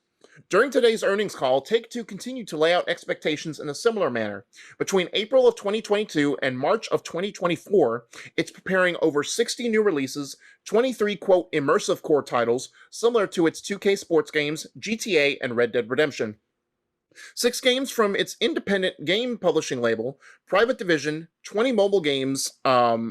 During today's earnings call, Take-Two continued to lay out expectations in a similar manner. Between April of 2022 and March of 2024, it's preparing over 60 new releases, 23, quote, immersive core titles, similar to its 2K sports games, GTA, and Red Dead Redemption. 6 games from its independent game publishing label, Private Division, 20 mobile games, 4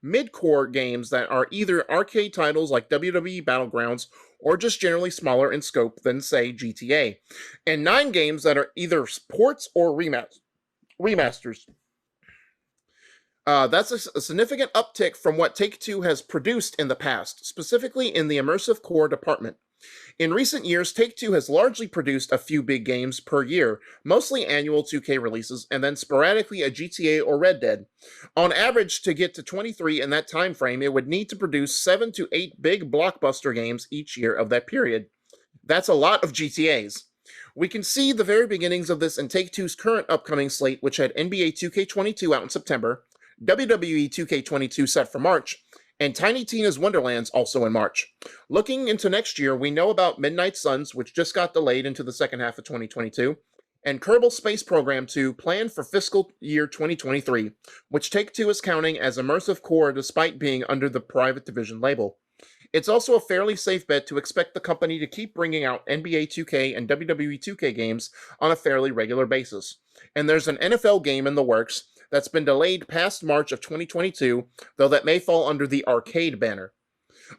mid-core games that are either arcade titles like WWE Battlegrounds or just generally smaller in scope than, say, GTA, and 9 games that are either ports or remasters. That's a significant uptick from what Take-Two has produced in the past, specifically in the immersive core department. In recent years, Take-Two has largely produced a few big games per year, mostly annual 2K releases, and then sporadically a GTA or Red Dead. On average, to get to 23 in that time frame, it would need to produce 7 to 8 big blockbuster games each year of that period. That's a lot of GTAs. We can see the very beginnings of this in Take-Two's current upcoming slate, which had NBA 2K22 out in September, WWE 2K22 set for March, and Tiny Tina's Wonderlands also in March. Looking into next year, we know about Midnight Suns, which just got delayed into the second half of 2022, and Kerbal Space Program 2 planned for fiscal year 2023, which Take-Two is counting as immersive core despite being under the Private Division label. It's also a fairly safe bet to expect the company to keep bringing out NBA 2K and WWE 2K games on a fairly regular basis. And there's an NFL game in the works that's been delayed past March of 2022, though that may fall under the arcade banner.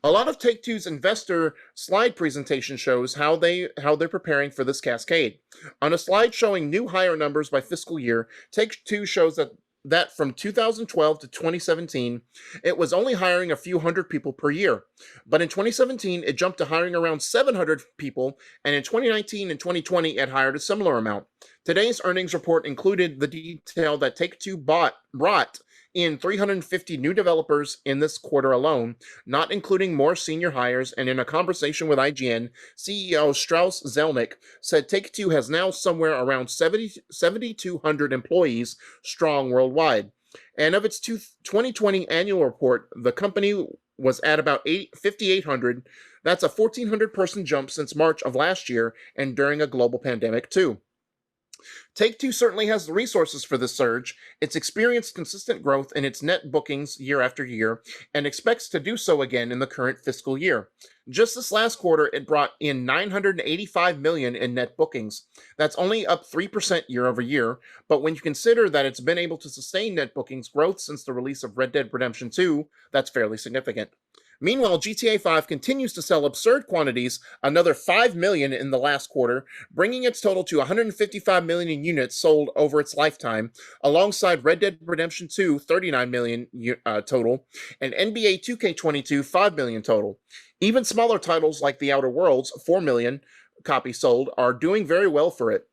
A lot of Take-Two's investor slide presentation shows how they're preparing for this cascade. On a slide showing new hire numbers by fiscal year, Take-Two shows that from 2012 to 2017, it was only hiring a few hundred people per year. But in 2017, it jumped to hiring around 700 people, and in 2019 and 2020, it hired a similar amount. Today's earnings report included the detail that Take-Two brought in 350 new developers in this quarter alone, not including more senior hires, and in a conversation with IGN, CEO Strauss Zelnick said Take-Two has now somewhere around 7,200 employees strong worldwide. And of its 2020 annual report, the company was at about 5,800. That's a 1,400 person jump since March of last year and during a global pandemic too. Take-Two certainly has the resources for this surge. It's experienced consistent growth in its net bookings year after year, and expects to do so again in the current fiscal year. Just this last quarter, it brought in $985 million in net bookings. That's only up 3% year over year, but when you consider that it's been able to sustain net bookings growth since the release of Red Dead Redemption 2, that's fairly significant. Meanwhile, GTA 5 continues to sell absurd quantities, another 5 million in the last quarter, bringing its total to 155 million in units sold over its lifetime, alongside Red Dead Redemption 2, 39 million total, and NBA 2K22, 5 million total. Even smaller titles like The Outer Worlds, 4 million copies sold, are doing very well for it.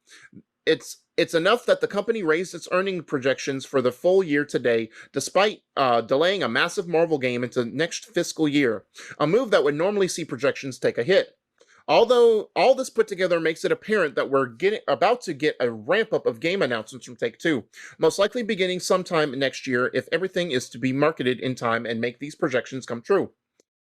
It's enough that the company raised its earning projections for the full year today, despite delaying a massive Marvel game into next fiscal year, a move that would normally see projections take a hit. Although all this put together makes it apparent that we're about to get a ramp-up of game announcements from Take-Two, most likely beginning sometime next year if everything is to be marketed in time and make these projections come true.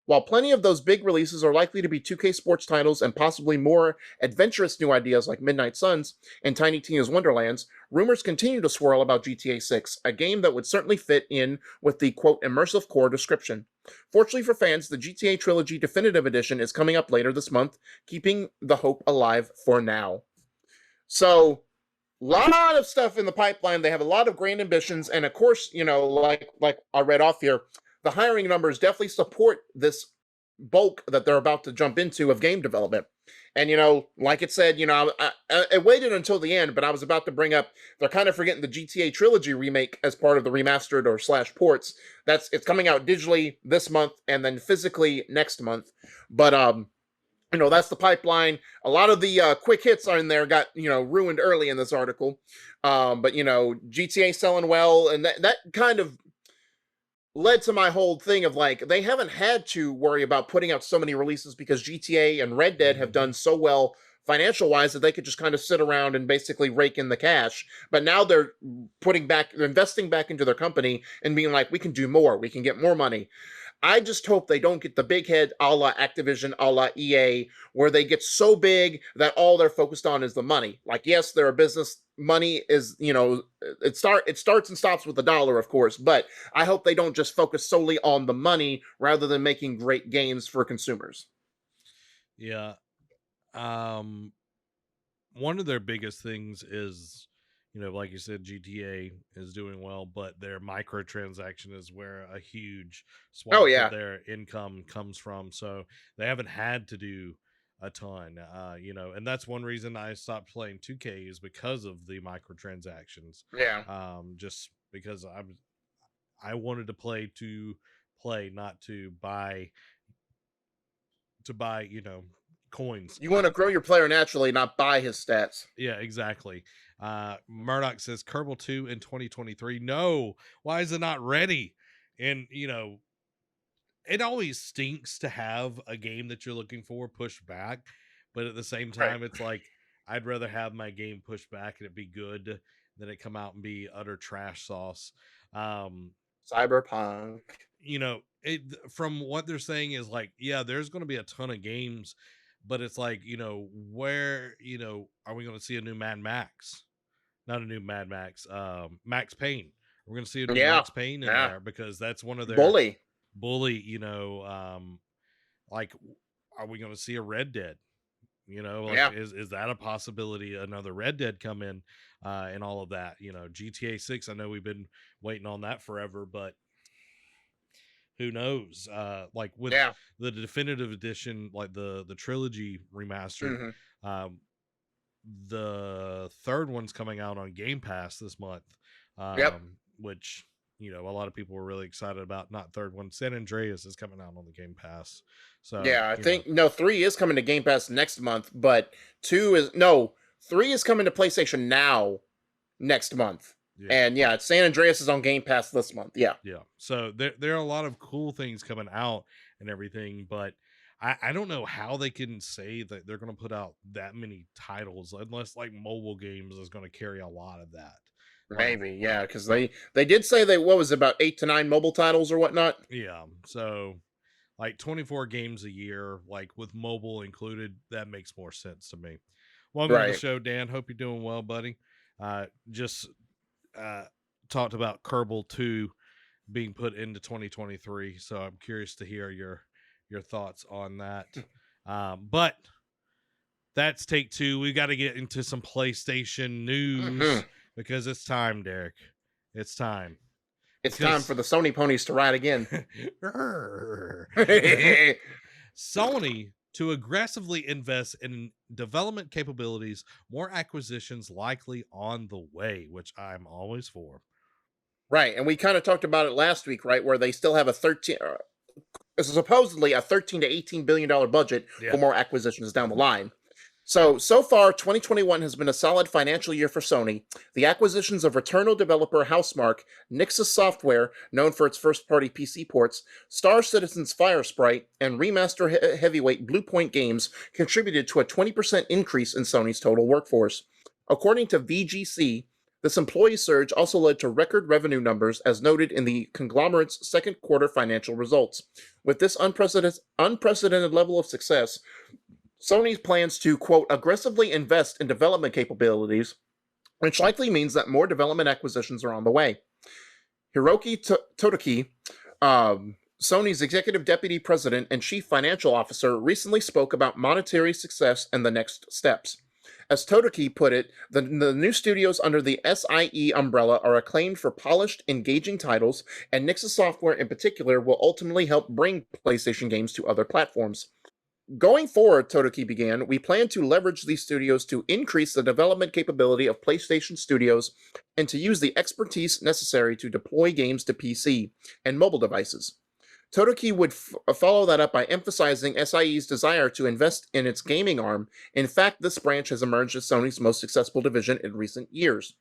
While plenty of those big releases are likely to be 2K sports titles and possibly more adventurous new ideas like Midnight Suns and Tiny Tina's Wonderlands, rumors continue to swirl about GTA 6, a game that would certainly fit in with the, quote, immersive core description. Fortunately for fans, the GTA Trilogy Definitive Edition is coming up later this month, keeping the hope alive for now. So, lot of stuff in the pipeline. They have a lot of grand ambitions, and of course, like I read off here, the hiring numbers definitely support this bulk that they're about to jump into of game development. And, like it said, I waited until the end, but I was about to bring up, they're kind of forgetting the GTA Trilogy remake as part of the remastered or / ports. It's coming out digitally this month and then physically next month. But, that's the pipeline. A lot of the quick hits are in there, got, ruined early in this article. But, GTA selling well, and that kind of led to my whole thing of like, they haven't had to worry about putting out so many releases because GTA and Red Dead have done so well financial wise that they could just kind of sit around and basically rake in the cash. But now they're investing back into their company and being like, we can do more, we can get more money. I just hope they don't get the big head a la Activision, a la EA, where they get so big that all they're focused on is the money. Like, yes, they're a business. Money is, it starts and stops with the dollar, of course, but I hope they don't just focus solely on the money rather than making great games for consumers. Yeah. One of their biggest things is, like you said, GTA is doing well, but their microtransaction is where a huge swath of their income comes from. So they haven't had to do a ton, and that's one reason I stopped playing 2K is because of the microtransactions. Yeah. Just because I wanted to play, not to buy, coins. You want to grow your player naturally, not buy his stats. Yeah, exactly. Murdoch says Kerbal 2 in 2023. No, why is it not ready? And it always stinks to have a game that you're looking for pushed back, but at the same time, It's like I'd rather have my game pushed back and it be good than it come out and be utter trash sauce. Cyberpunk. From what they're saying is like, yeah, there's going to be a ton of games, but it's like, where, are we going to see a new Mad Max? Not a new Mad Max, Max Payne. We're going to see a new Max Payne in there because that's one of their Bully, like, are we going to see a Red Dead? Is that a possibility? Another Red Dead come in, and all of that, GTA 6. I know we've been waiting on that forever, but who knows? Like with the definitive edition, like the trilogy remastered, the third one's coming out on Game Pass this month. Which a lot of people were really excited about. Not third one, San Andreas is coming out on the Game Pass. So I think 3 is coming to Game Pass next month, but 3 is coming to PlayStation Now next month. Yeah. And San Andreas is on Game Pass this month. Yeah. So there are a lot of cool things coming out and everything, but I don't know how they can say that they're going to put out that many titles unless like mobile games is going to carry a lot of that. Maybe, because they did say about 8 to 9 mobile titles or whatnot. Yeah, so like 24 games a year, like with mobile included, that makes more sense to me. Welcome to the show, Dan. Hope you're doing well, buddy. Just talked about Kerbal 2 being put into 2023, so I'm curious to hear your thoughts on that. But that's take two. We got to get into some PlayStation news because it's time, Derek. It's time. It's time for the Sony ponies to ride again. Sony to aggressively invest in development capabilities, more acquisitions likely on the way, which I'm always for. Right, and we kind of talked about it last week, right, where they still have supposedly a $13 to $18 billion budget for more acquisitions down the line. So far, 2021 has been a solid financial year for Sony. The acquisitions of Returnal developer Housemarque, Nixxes Software, known for its first-party PC ports, Star Citizen's Firesprite, and remaster heavyweight Bluepoint Games contributed to a 20% increase in Sony's total workforce. According to VGC, this employee surge also led to record revenue numbers as noted in the conglomerate's second quarter financial results. With this unprecedented level of success, Sony's plans to, quote, aggressively invest in development capabilities, which likely means that more development acquisitions are on the way. Hiroki Todaki, Sony's executive deputy president and chief financial officer, recently spoke about monetary success and the next steps. As Todaki put it, the new studios under the SIE umbrella are acclaimed for polished, engaging titles, and Nixxes Software in particular will ultimately help bring PlayStation games to other platforms. Going forward, Todaki began, we plan to leverage these studios to increase the development capability of PlayStation studios and to use the expertise necessary to deploy games to PC and mobile devices. Todaki would follow that up by emphasizing SIE's desire to invest in its gaming arm. In fact, this branch has emerged as Sony's most successful division in recent years.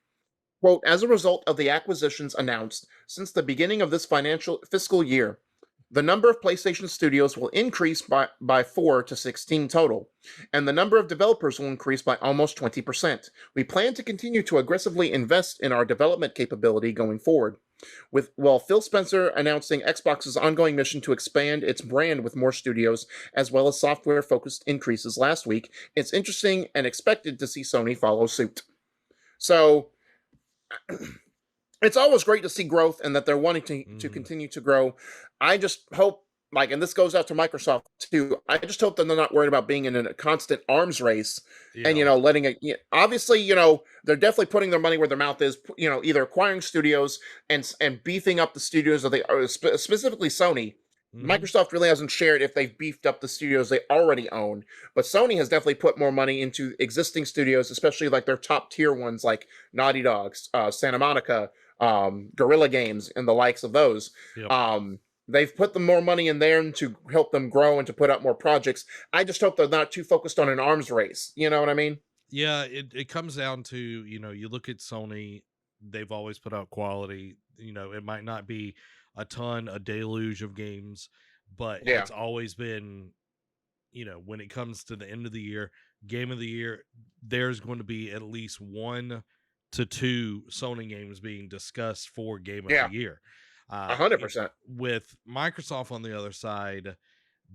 Quote, as a result of the acquisitions announced since the beginning of this fiscal year, the number of PlayStation studios will increase by 4 to 16 total, and the number of developers will increase by almost 20%. We plan to continue to aggressively invest in our development capability going forward. Phil Spencer announcing Xbox's ongoing mission to expand its brand with more studios, as well as software-focused increases last week, it's interesting and expected to see Sony follow suit. So, it's always great to see growth and that they're wanting to continue to grow. I just hope, and this goes out to Microsoft too, I just hope that they're not worried about being in a constant arms race and, letting it, obviously, they're definitely putting their money where their mouth is, either acquiring studios and beefing up the studios, specifically Sony. Microsoft really hasn't shared if they've beefed up the studios they already own, but Sony has definitely put more money into existing studios, especially like their top tier ones like Naughty Dogs, Santa Monica, Guerrilla Games, and the likes of those. Yep. They've put the more money in there to help them grow and to put out more projects. I just hope they're not too focused on an arms race. You know what I mean? Yeah, it comes down to, you look at Sony, they've always put out quality. It might not be a deluge of games, but it's always been, when it comes to the end of the year, game of the year, there's going to be at least 1 to 2 Sony games being discussed for game of the year. 100%. With Microsoft on the other side,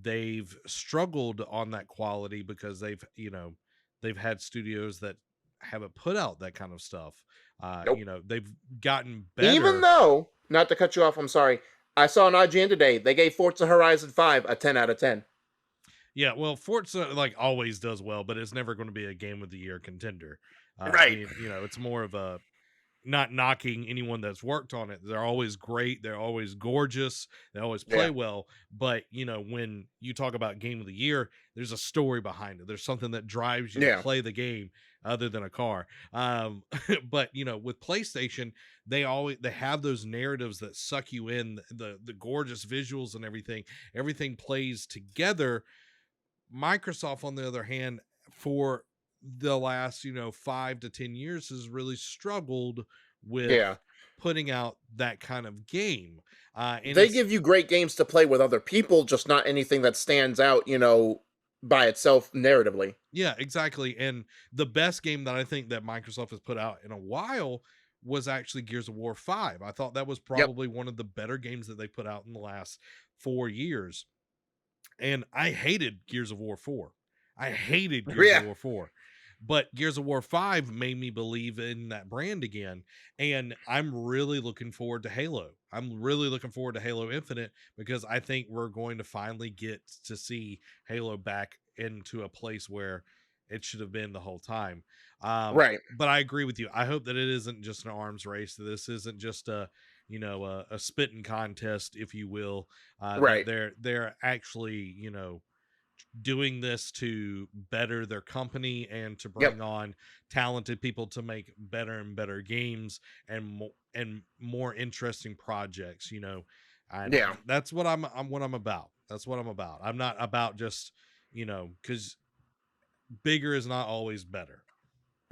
they've struggled on that quality because they've had studios that haven't put out that kind of stuff. Nope. They've gotten better. Even though, not to cut you off, I'm sorry, I saw an IGN today, they gave Forza Horizon 5 a 10 out of 10. Yeah, well, Forza always does well, but it's never going to be a game of the year contender. Right. It's more of a, not knocking anyone that's worked on it. They're always great. They're always gorgeous. They always play well. But, when you talk about game of the year, there's a story behind it. There's something that drives you to play the game other than a car. But, with PlayStation, they have those narratives that suck you in, the gorgeous visuals and everything. Everything plays together. Microsoft, on the other hand, for the last 5 to 10 years has really struggled with putting out that kind of game. And they give you great games to play with other people, just not anything that stands out by itself narratively. Yeah, exactly. And the best game that I think that Microsoft has put out in a while was actually Gears of War 5. I thought that was probably one of the better games that they put out in the last 4 years. And I hated Gears of War 4. I hated Gears of War 4. But Gears of War 5 made me believe in that brand again. And I'm really looking forward to Halo. I'm really looking forward to Halo Infinite because I think we're going to finally get to see Halo back into a place where it should have been the whole time. Right. But I agree with you. I hope that it isn't just an arms race. That this isn't just a spitting contest, if you will. Right. They're actually, doing this to better their company and to bring on talented people to make better and better games and more interesting projects. That's what I'm about. That's what I'm about. I'm not about just, because bigger is not always better.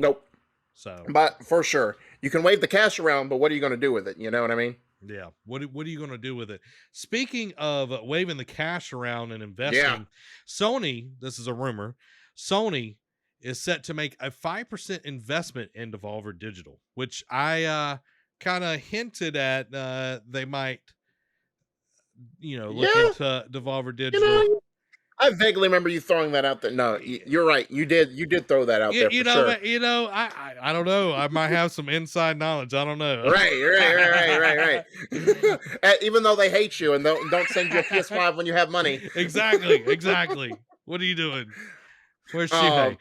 Nope. So, but for sure, you can wave the cash around, but what are you going to do with it? You know what I mean? Yeah. What are you going to do with it? Speaking of waving the cash around and investing, Sony, this is a rumor, Sony is set to make a 5% investment in Devolver Digital, which I kind of hinted at they might, look into Devolver Digital. I vaguely remember you throwing that out there. No, you're right. You did throw that out there. Sure. I don't know. I might have some inside knowledge. I don't know. Right. Even though they hate you and don't send you a PS5 when you have money. Exactly. What are you doing? Where's Shihei?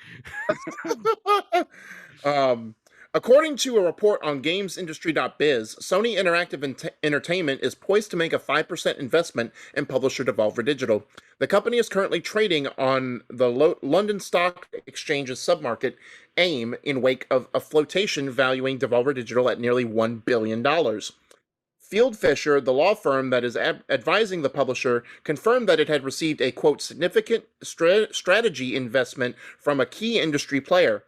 According to a report on GamesIndustry.biz, Sony Interactive Entertainment is poised to make a 5% investment in publisher Devolver Digital. The company is currently trading on the London Stock Exchange's submarket AIM in wake of a flotation valuing Devolver Digital at nearly $1 billion. Fieldfisher, the law firm that is advising the publisher, confirmed that it had received a, quote, significant strategy investment from a key industry player.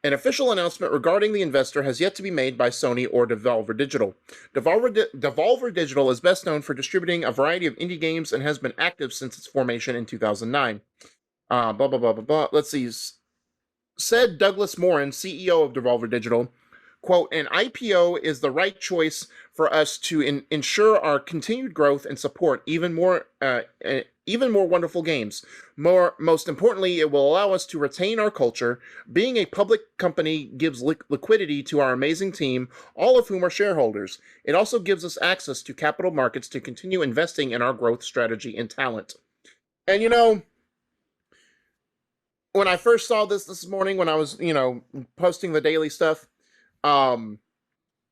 An official announcement regarding the investor has yet to be made by Sony or Devolver Digital. Devolver Digital is best known for distributing a variety of indie games and has been active since its formation in 2009. Blah, blah, blah, blah, blah. Let's see. Said Douglas Morin, CEO of Devolver Digital, quote, an IPO is the right choice for us to ensure our continued growth and support even more wonderful games. Most importantly, it will allow us to retain our culture. Being a public company gives liquidity to our amazing team, all of whom are shareholders. It also gives us access to capital markets to continue investing in our growth strategy and talent. And when I first saw this morning, when I was, posting the daily stuff,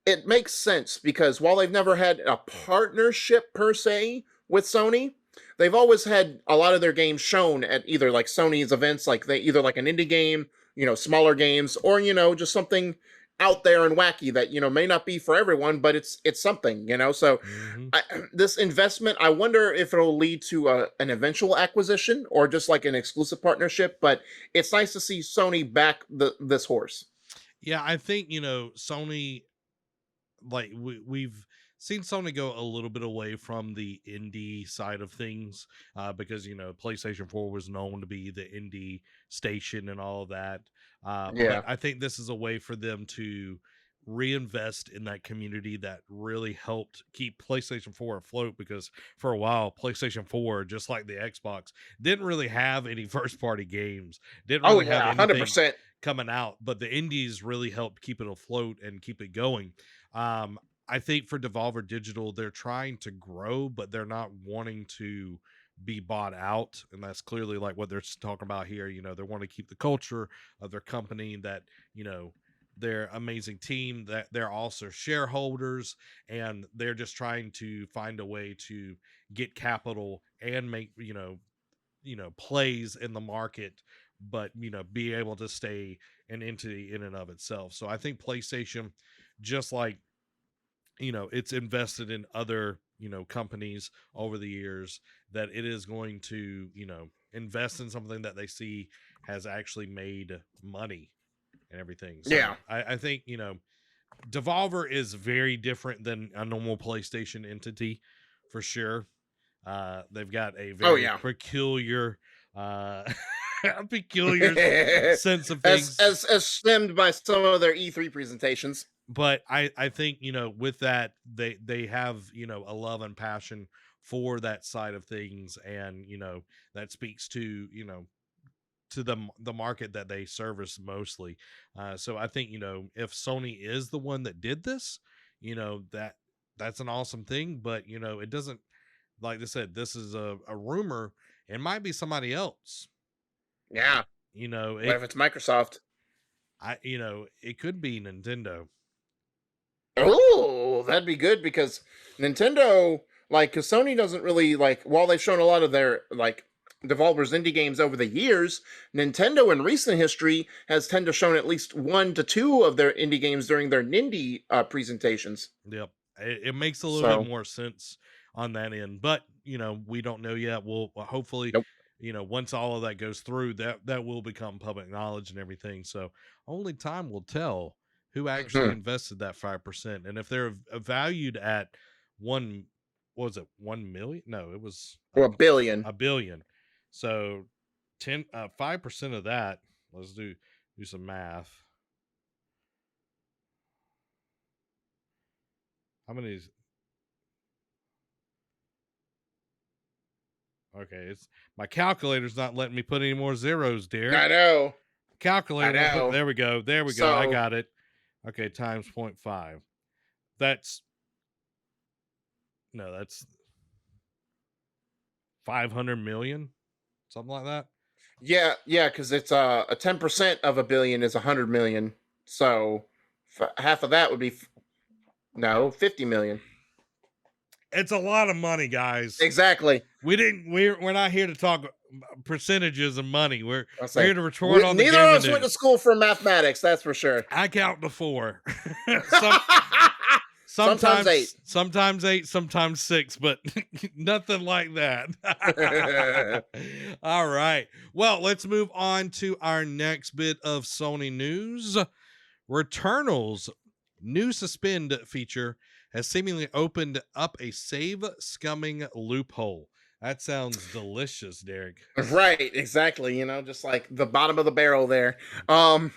it makes sense because while they've never had a partnership per se with Sony, they've always had a lot of their games shown at either like Sony's events, like either like an indie game, smaller games, or just something out there and wacky that may not be for everyone, but it's something. So this investment, I wonder if it'll lead to an eventual acquisition or just like an exclusive partnership. But it's nice to see Sony back this horse. Yeah, I think Sony, like we've seen Sony go a little bit away from the indie side of things because PlayStation 4 was known to be the indie station and all of that. But I think this is a way for them to reinvest in that community that really helped keep PlayStation 4 afloat, because for a while PlayStation 4, just like the Xbox, didn't really have any first party games, didn't really have anything 100% coming out, but the indies really helped keep it afloat and keep it going. I think for Devolver Digital, they're trying to grow, but they're not wanting to be bought out, and that's clearly like what they're talking about here. They want to keep the culture of their company, that their amazing team, that they're also shareholders, and they're just trying to find a way to get capital and make plays in the market, but be able to stay an entity in and of itself. So I think PlayStation, just like it's invested in other companies over the years, that it is going to invest in something that they see has actually made money and everything. So I think Devolver is very different than a normal PlayStation entity, for sure. They've got a very peculiar peculiar sense of things, as stemmed by some of their E3 presentations. But I think with that, they have a love and passion for that side of things, and that speaks to to the market that they service mostly. So I think if Sony is the one that did this, that's an awesome thing. But it doesn't, like I said, this is a rumor. It might be somebody else. Yeah. What if it's Microsoft? It could be Nintendo. Oh, that'd be good, because Nintendo, because Sony doesn't really, while they've shown a lot of their, Devolver's indie games over the years, Nintendo in recent history has tended to shown at least 1 to 2 of their indie games during their Nindy presentations. Yep. It makes a little bit more sense on that end, but, we don't know yet. We'll hopefully, once all of that goes through, that will become public knowledge and everything. So only time will tell who actually invested that 5%. And if they're valued at 1 million? No, it was a billion. A billion. So 5% of that, let's do some math. How many is, okay, it's my calculator's not letting me put any more zeros, dear. I know. Calculator. There we go. So, I got it. Okay, times 0.5. That's 500 million, something like that. Yeah, because it's a 10% of a billion is 100 million. So half of that would be 50 million. It's a lot of money, guys. Exactly. We're not here to talk percentages of money. We're here to report on the neither of us went to school for mathematics, that's for sure. I count to 4. Sometimes 8. Sometimes 8, sometimes 6, but nothing like that. All right. Well, let's move on to our next bit of Sony news. Returnal's new Suspend feature has seemingly opened up a save scumming loophole. That sounds delicious, Derek. Right, exactly. Just like the bottom of the barrel there. The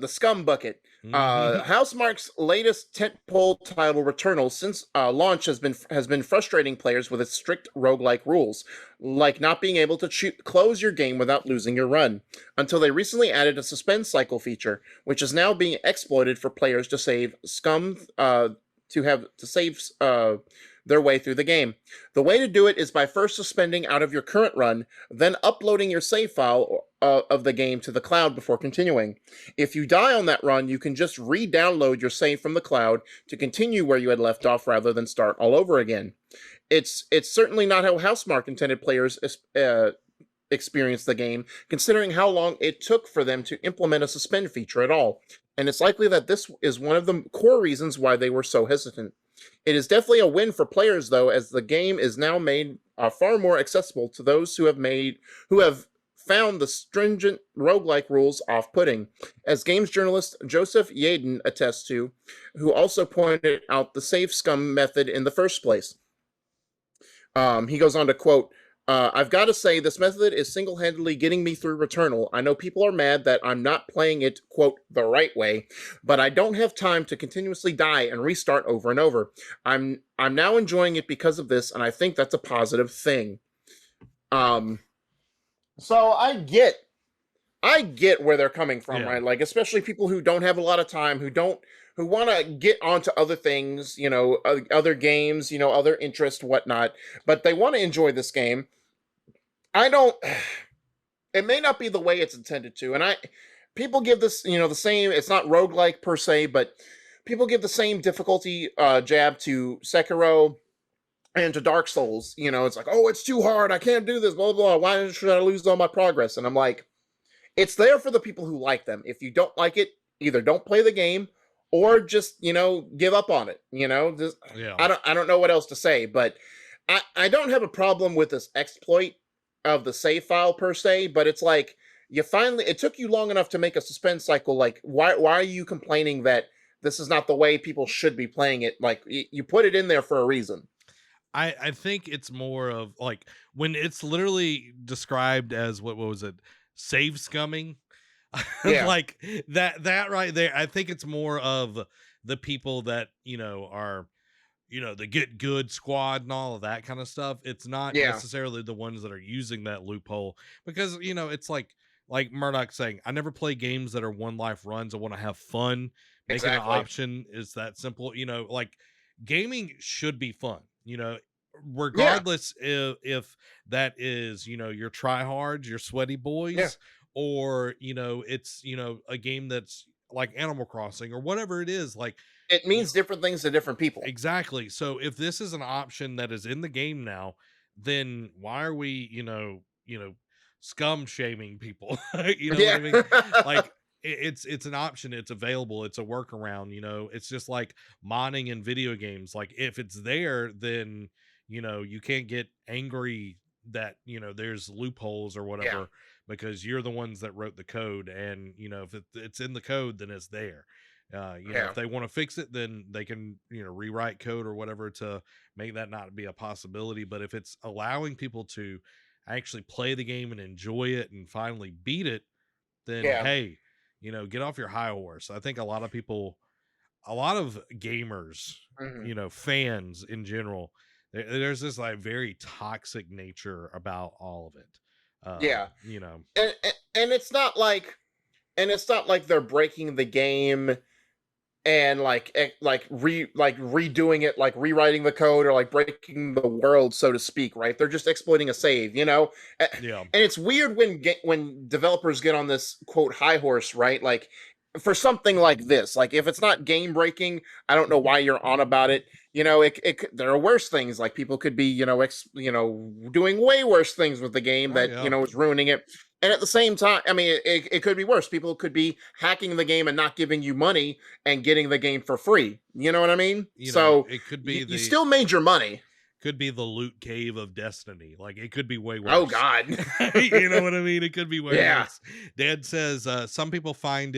scum bucket. Housemarque's latest tentpole title, Returnal, since launch has been frustrating players with its strict roguelike rules, like not being able to close your game without losing your run, until they recently added a suspend cycle feature, which is now being exploited for players to save scum to save their way through the game. The way to do it is by first suspending out of your current run, then uploading your save file of the game to the cloud before continuing. If you die on that run, you can just re-download your save from the cloud to continue where you had left off rather than start all over again. It's certainly not how Housemarque intended players experience the game, considering how long it took for them to implement a suspend feature at all. And it's likely that this is one of the core reasons why they were so hesitant. It is definitely a win for players, though, as the game is now made far more accessible to those who have found the stringent roguelike rules off-putting, as games journalist Joseph Yaden attests to, who also pointed out the save scum method in the first place. He goes on to quote, I've got to say, this method is single-handedly getting me through Returnal. I know people are mad that I'm not playing it, quote, the right way, but I don't have time to continuously die and restart over and over. I'm now enjoying it because of this, and I think that's a positive thing. So I get where they're coming from, right? Like, especially people who don't have a lot of time, who want to get onto other things, other games, other interests, whatnot, but they want to enjoy this game. It may not be the way it's intended to. And people give this, the same, it's not roguelike per se, but people give the same difficulty jab to Sekiro and to Dark Souls. It's like, oh, it's too hard. I can't do this, blah, blah, blah. Why should I lose all my progress? And I'm like, it's there for the people who like them. If you don't like it, either don't play the game or just, give up on it. I don't know what else to say, but I don't have a problem with this exploit of the save file per se, but it's like, it took you long enough to make a suspend cycle. Like, why are you complaining that this is not the way people should be playing it? Like, you put it in there for a reason. I think it's more of like when it's literally described as what was it? Save scumming. Yeah. Like that right there. I think it's more of the people that, are, the get good squad and all of that kind of stuff. It's not necessarily the ones that are using that loophole, because, it's like Murdoch saying, I never play games that are one life runs. I want to have fun. Making an option is that simple. Like gaming should be fun, regardless if that is, your tryhards, your sweaty boys, or, it's, a game that's like Animal Crossing or whatever it is. Like, it means different things to different people. Exactly. So if this is an option that is in the game now, then why are we, scum shaming people? You know what I mean? Like, it's an option. It's available. It's a workaround. It's just like modding in video games. Like, if it's there, then, you can't get angry that, there's loopholes or whatever, because you're the ones that wrote the code. And, if it's in the code, then it's there. If they want to fix it, then they can, rewrite code or whatever to make that not be a possibility. But if it's allowing people to actually play the game and enjoy it and finally beat it, then hey, get off your high horse. I think a lot of gamers, fans in general, there's this like very toxic nature about all of it. And it's not like they're breaking the game and redoing it, like rewriting the code or like breaking the world, so to speak, right? They're just exploiting a save, And it's weird when developers get on this quote high horse, right? Like, for something like this, like if it's not game breaking, I don't know why you're on about it. There are worse things. Like, people could be, doing way worse things with the game that, is ruining it. And at the same time, I mean, it could be worse. People could be hacking the game and not giving you money and getting the game for free. You know what I mean? You know, So it could be you the still made your money. loot cave of destiny. Like it could be way Oh, worse. God. You know what I mean? It could be way Yeah. worse. Dad says some people find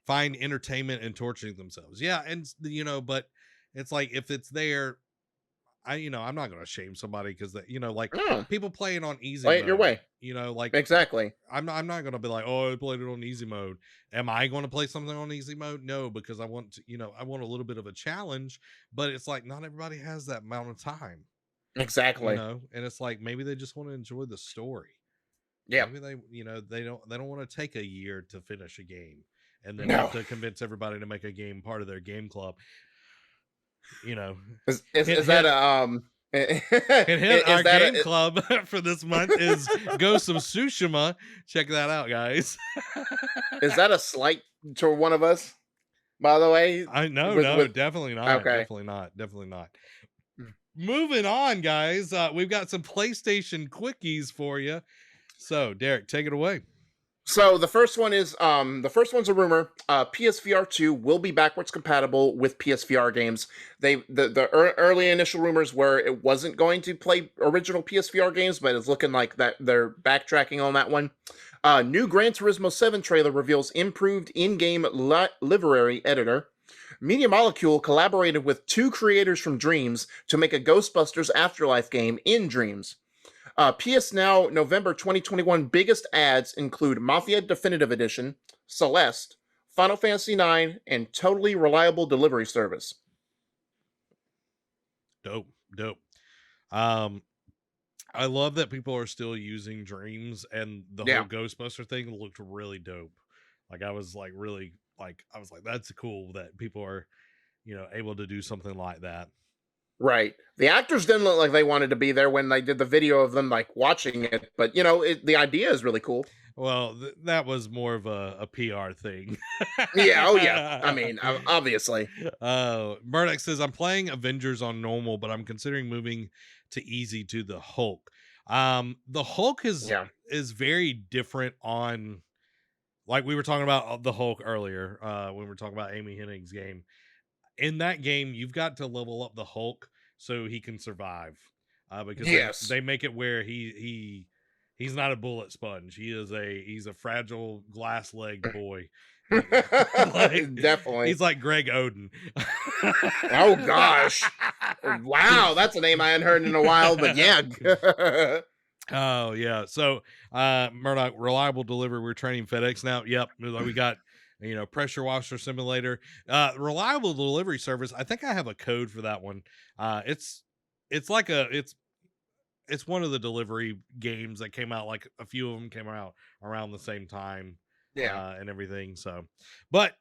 entertainment in torturing themselves. Yeah, and you know, but it's like if it's there, I'm not gonna shame somebody because that, like Oh, people playing on easy play it mode. your way. Like Exactly. I'm not gonna be like, oh, I played it on easy mode. Am I going to play something on easy mode? No, because I want to, I want a little bit of a challenge. But it's like not everybody has that amount of time. Exactly. And it's like maybe they just want to enjoy the story. Yeah. Maybe they don't want to take a year to finish a game and then No. have to convince everybody to make a game part of their game club. Is Hint, that hint. a Our that game club for this month is Ghost of Tsushima. Check that out, guys. is that a slight to one of us? By the way, No, definitely not. Okay. Definitely not. Moving on, guys. We've got some PlayStation Quickies for you. So, Derek, take it away. So the first one's a rumor. PSVR 2 will be backwards compatible with PSVR games. The early initial rumors were it wasn't going to play original PSVR games, but it's looking like that they're backtracking on that one. New Gran Turismo 7 trailer reveals improved in-game livery editor. Media Molecule collaborated with 2 creators from Dreams to make a Ghostbusters Afterlife game in Dreams. PS Now November 2021 biggest ads include Mafia Definitive Edition, Celeste, Final Fantasy IX, and Totally Reliable Delivery Service. Dope. I love that people are still using Dreams, and the whole Ghostbuster thing looked really dope. Like I was like that's cool that people are, able to do something like that. Right. The actors didn't look like they wanted to be there when they did the video of them like watching it, but the idea is really cool. Well, that was more of a PR thing. Yeah. Oh yeah. I mean, obviously. Murdoch says I'm playing Avengers on normal, but I'm considering moving to easy to the Hulk. The Hulk is very different on, like we were talking about the Hulk earlier, when we were talking about Amy Hennig's game. In that game, you've got to level up the Hulk so he can survive. Because they make it where he's not a bullet sponge. He's a fragile glass-legged boy. Definitely. He's like Greg Oden. Oh gosh. Wow, that's a name I hadn't heard in a while, but yeah. Oh yeah. So Murdoch, reliable delivery. We're training FedEx now. Yep. We got pressure washer simulator, reliable delivery service. I think I have a code for that one. It's one of the delivery games that came out, like a few of them came out around the same time. And everything. So, but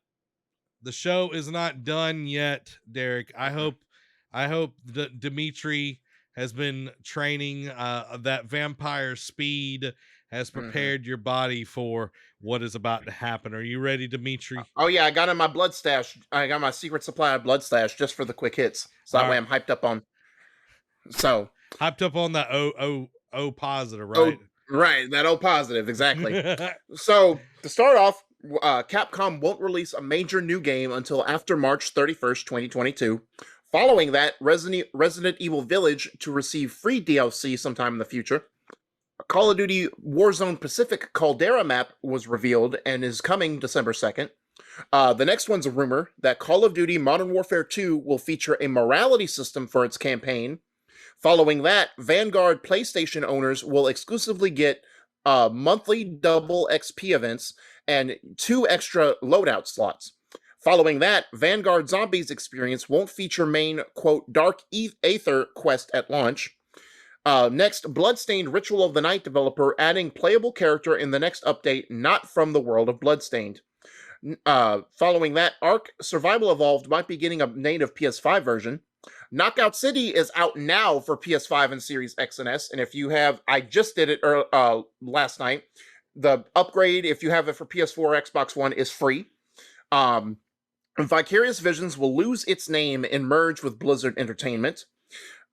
the show is not done yet, Derek. I hope Dimitri has been training, that vampire speed has prepared your body for what is about to happen. Are you ready, Dimitri? Oh yeah, I got in my blood stash. I got my secret supply of blood stash just for the quick hits. So that way I'm hyped up on. So hyped up on that O positive, right? Right, that O positive, exactly. So to start off, Capcom won't release a major new game until after March 31st, 2022. Following that, Resident Evil Village to receive free DLC sometime in the future. Call of Duty Warzone Pacific Caldera map was revealed and is coming December 2nd. The next one's a rumor that Call of Duty Modern Warfare 2 will feature a morality system for its campaign. Following that, Vanguard PlayStation owners will exclusively get monthly double XP events and 2 extra loadout slots. Following that, Vanguard Zombies experience won't feature main, quote, Dark Aether quest at launch. Next, Bloodstained Ritual of the Night developer adding playable character in the next update not from the world of Bloodstained. Following that, Ark Survival Evolved might be getting a native PS5 version. Knockout City is out now for PS5 and Series X and S, and if you have, I just did it last night, the upgrade, if you have it for PS4 or Xbox One, is free. Vicarious Visions will lose its name and merge with Blizzard Entertainment.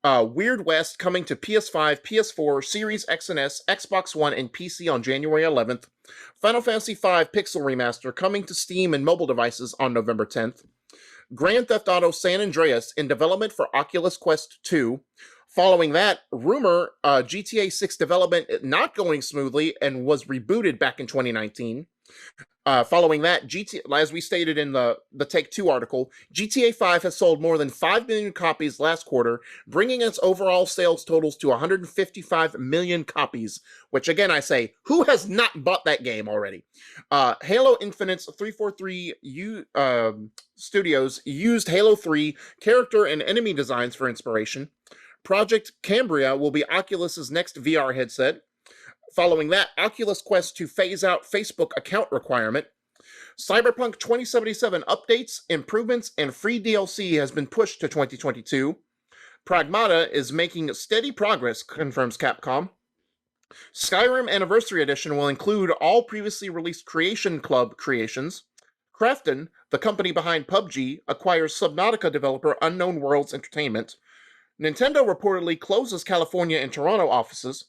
Weird West coming to PS5, PS4, Series X and S, Xbox One, and PC on January 11th. Final Fantasy V Pixel Remaster coming to Steam and mobile devices on November 10th. Grand Theft Auto San Andreas in development for Oculus Quest 2. Following that, rumor GTA 6 development not going smoothly and was rebooted back in 2019. Following that, as we stated in the Take-Two article, GTA 5 has sold more than 5 million copies last quarter, bringing its overall sales totals to 155 million copies, which again I say, who has not bought that game already? Halo Infinite's 343 Studios used Halo 3 character and enemy designs for inspiration. Project Cambria will be Oculus's next VR headset. Following that, Oculus Quest to phase out Facebook account requirement. Cyberpunk 2077 updates, improvements, and free DLC has been pushed to 2022. Pragmata is making steady progress, confirms Capcom. Skyrim Anniversary Edition will include all previously released Creation Club creations. Krafton, the company behind PUBG, acquires Subnautica developer Unknown Worlds Entertainment. Nintendo reportedly closes California and Toronto offices.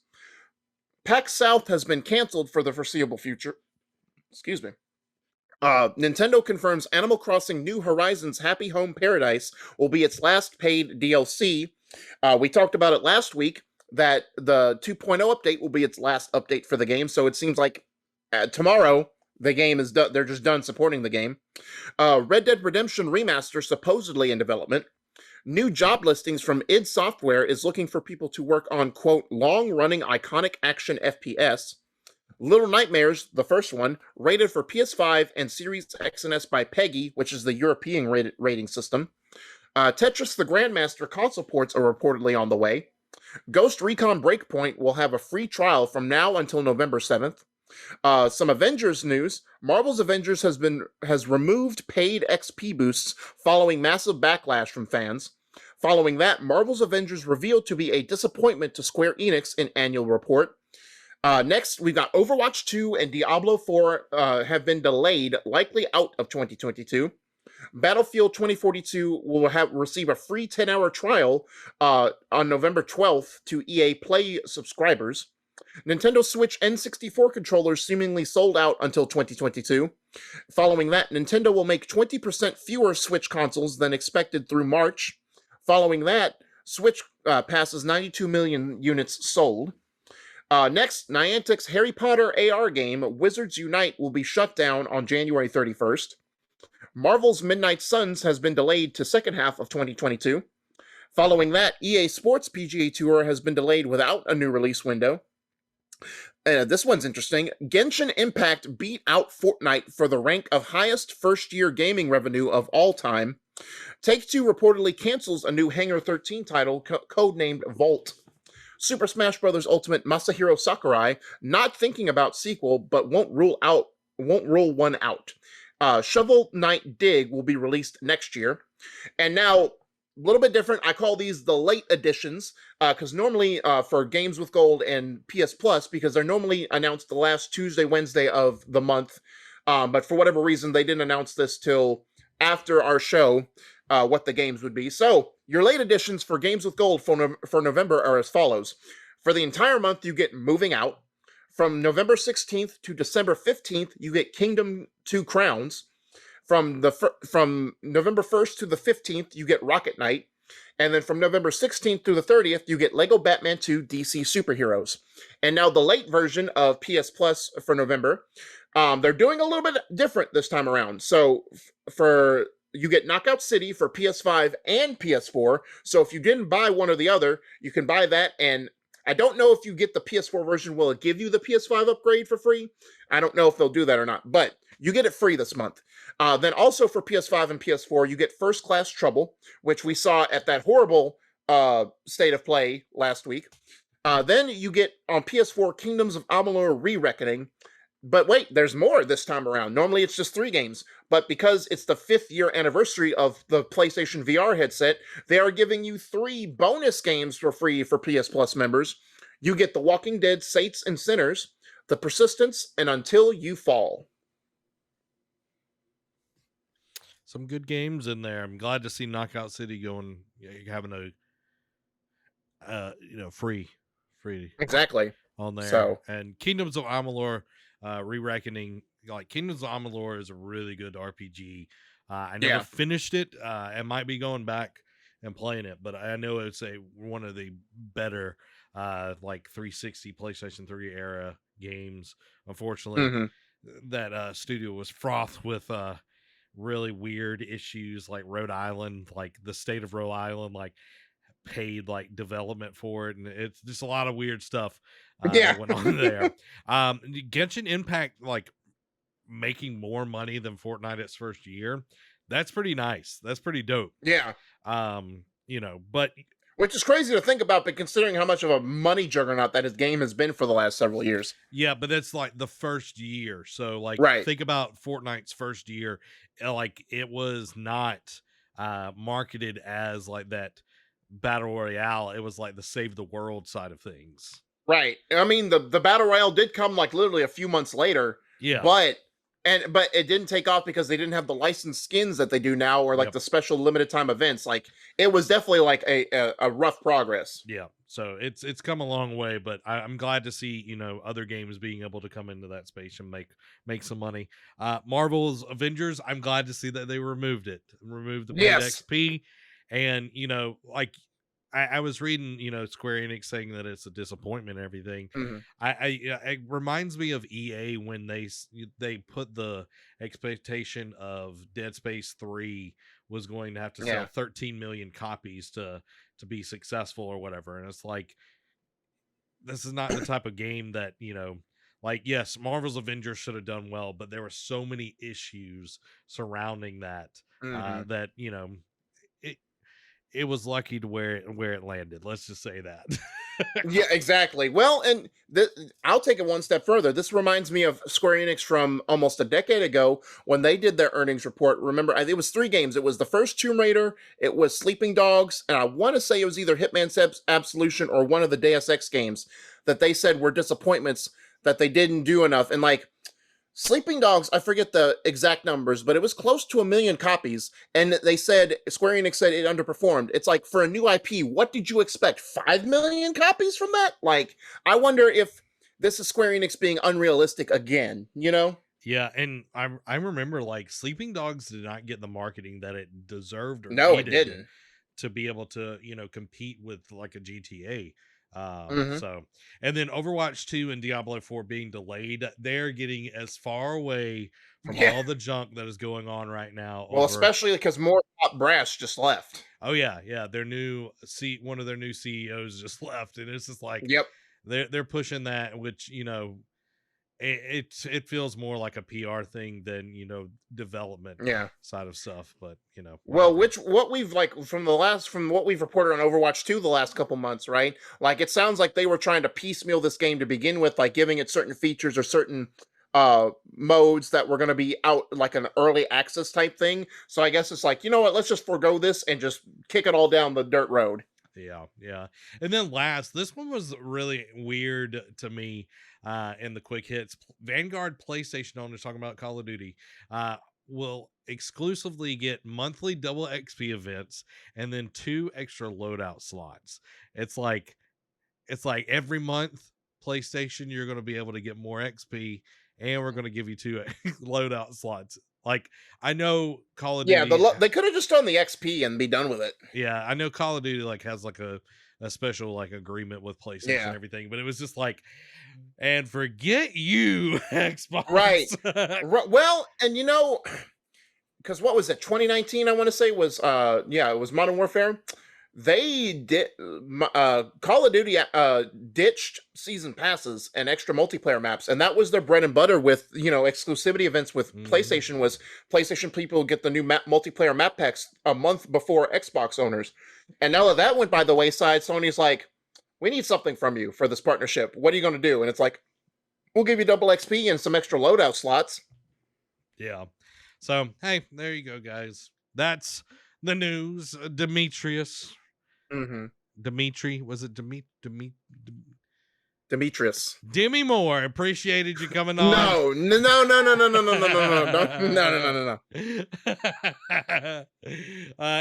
PAX South has been canceled for the foreseeable future. Excuse me. Nintendo confirms Animal Crossing New Horizons Happy Home Paradise will be its last paid DLC. We talked about it last week that the 2.0 update will be its last update for the game, so it seems like tomorrow the game is done. They're just done supporting the game. Red Dead Redemption Remaster supposedly in development. New job listings from id Software is looking for people to work on, quote, long-running iconic action FPS. Little Nightmares, the first one, rated for PS5 and Series X and S by PEGI, which is the European rating system. Tetris the Grandmaster console ports are reportedly on the way. Ghost Recon Breakpoint will have a free trial from now until November 7th. Some Avengers news. Marvel's Avengers has removed paid XP boosts following massive backlash from fans. Following that, Marvel's Avengers revealed to be a disappointment to Square Enix in annual report. Next, we've got Overwatch 2 and Diablo 4 have been delayed, likely out of 2022. Battlefield 2042 will receive a free 10-hour trial on November 12th to EA Play subscribers. Nintendo Switch N64 controllers seemingly sold out until 2022. Following that, Nintendo will make 20% fewer Switch consoles than expected through March. Following that, Switch passes 92 million units sold. Next, Niantic's Harry Potter AR game, Wizards Unite, will be shut down on January 31st. Marvel's Midnight Suns has been delayed to second half of 2022. Following that, EA Sports PGA Tour has been delayed without a new release window. This one's interesting. Genshin Impact beat out Fortnite for the rank of highest first-year gaming revenue of all time. Take-Two reportedly cancels a new Hangar 13 title codenamed Volt. Super Smash Bros. Ultimate Masahiro Sakurai not thinking about sequel, but won't rule one out. Shovel Knight Dig will be released next year. And now, a little bit different. I call these the late editions because normally for Games with Gold and PS Plus, because they're normally announced the last Tuesday, Wednesday of the month. But for whatever reason, they didn't announce this till after our show, what the games would be. So your late editions for Games with Gold for November are as follows. For the entire month, you get Moving Out. From November 16th to December 15th, you get Kingdom 2 Crowns. From November 1st to the 15th, you get Rocket Knight. And then from November 16th through the 30th, you get Lego Batman 2 DC Superheroes. And now the late version of PS Plus for November, they're doing a little bit different this time around. So you get Knockout City for PS5 and PS4. So if you didn't buy one or the other, you can buy that. And I don't know if you get the PS4 version, will it give you the PS5 upgrade for free? I don't know if they'll do that or not, but you get it free this month. Then also for PS5 and PS4, you get First Class Trouble, which we saw at that horrible State of Play last week. Then you get on PS4 Kingdoms of Amalur Re-Reckoning. But wait, there's more this time around. Normally it's just 3 games, but because it's the 5th year anniversary of the PlayStation VR headset, they are giving you 3 bonus games for free for PS Plus members. You get The Walking Dead Saints and Sinners, The Persistence, and Until You Fall. Some good games in there. I'm glad to see Knockout City having free Exactly. on there. So And Kingdoms of Amalur, Re-Reckoning, like Kingdoms of Amalur is a really good RPG. I never finished it. I might be going back and playing it, but I know it's one of the better like 360 PlayStation 3 era games. Unfortunately, that studio was fraught with really weird issues, like Rhode Island, like the state of Rhode Island, like paid like development for it, and it's just a lot of weird stuff that went on there. Genshin Impact, like making more money than Fortnite its first year. That's pretty nice. That's pretty dope. Yeah. But which is crazy to think about, but considering how much of a money juggernaut that his game has been for the last several years. Yeah, but that's like the first year. So like think about Fortnite's first year. Like it was not marketed as like that battle royale. It was like the save the world side of things. Right. I mean, the battle royale did come like literally a few months later. Yeah. But it didn't take off because they didn't have the licensed skins that they do now, or like the special limited time events. Like it was definitely like a rough progress. Yeah. So it's come a long way, but I'm glad to see, other games being able to come into that space and make some money. Marvel's Avengers, I'm glad to see that they removed the paid XP. And, like I was reading, Square Enix saying that it's a disappointment and everything. It reminds me of EA when they put the expectation of Dead Space 3 was going to have to sell 13 million copies to be successful or whatever. And it's like, this is not the type of game that, like, yes, Marvel's Avengers should have done well, but there were so many issues surrounding that, that, it was lucky to where it landed. Let's just say that. Yeah, exactly. Well, and I'll take it one step further. This reminds me of Square Enix from almost a decade ago when they did their earnings report. Remember, it was 3 games. It was the first Tomb Raider, it was Sleeping Dogs, and I want to say it was either Hitman's Absolution or one of the Deus Ex games that they said were disappointments, that they didn't do enough. And like Sleeping Dogs, I forget the exact numbers, but it was close to 1 million copies. And they said, Square Enix said it underperformed. It's like, for a new IP, what did you expect? 5 million copies from that? Like, I wonder if this is Square Enix being unrealistic again, Yeah, and I remember like Sleeping Dogs did not get the marketing that it deserved or no, needed it didn't. to be able to, compete with like a GTA. So, and then Overwatch 2 and Diablo 4 being delayed, they're getting as far away from all the junk that is going on right now. Well, especially because more top brass just left. Oh yeah, their one of their new CEOs just left, and it's just like, they're pushing that, which it feels more like a PR thing than development side of stuff, but well, what we've like from what we've reported on Overwatch 2 the last couple months, right? Like it sounds like they were trying to piecemeal this game to begin with, like giving it certain features or certain modes that were going to be out like an early access type thing. So I guess it's like, you know what, let's just forego this and just kick it all down the dirt road. Yeah. And then last, this one was really weird to me. In the quick hits, Vanguard PlayStation owners, talking about Call of Duty, will exclusively get monthly double XP events and then 2 extra loadout slots. It's like every month, PlayStation, you're going to be able to get more XP, and we're going to give you 2 loadout slots. Like, I know Call of Duty. Yeah, they could have just done the XP and be done with it. Yeah, I know Call of Duty like has like a special like agement with PlayStation and everything, but it was just like, and forget you, Xbox. Right. Well, and because what was it, 2019, I want to say was it was Modern Warfare. They did Call of Duty ditched season passes and extra multiplayer maps, and that was their bread and butter with exclusivity events with PlayStation. Was PlayStation people get the new multiplayer map packs a month before Xbox owners, and now that went by the wayside, Sony's like, we need something from you for this partnership. What are you going to do? And it's like, we'll give you double XP and some extra loadout slots. Yeah. So, hey, there you go, guys. That's the news. Demetrius. Mm-hmm. Dimitri. Was it Demetrius. Demi Moore, appreciated you coming on. No.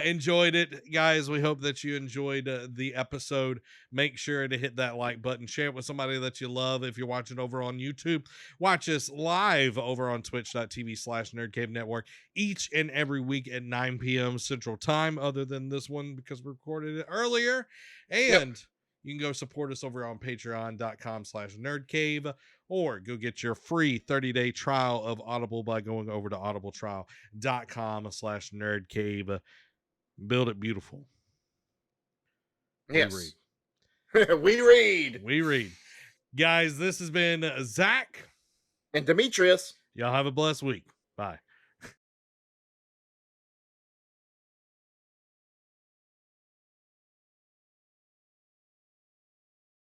Enjoyed it, guys. We hope that you enjoyed the episode. Make sure to hit that like button, share it with somebody that you love. If you're watching over on YouTube, watch us live over on twitch.tv/nerdcave network each and every week at 9 p.m. Central Time, other than this one because we recorded it earlier. And you can go support us over on patreon.com/nerdcave, or go get your free 30-day trial of Audible by going over to audibletrial.com/nerdcave. Build it beautiful. Yes. We read. We read. Guys, this has been Zach and Demetrius. Y'all have a blessed week. Bye.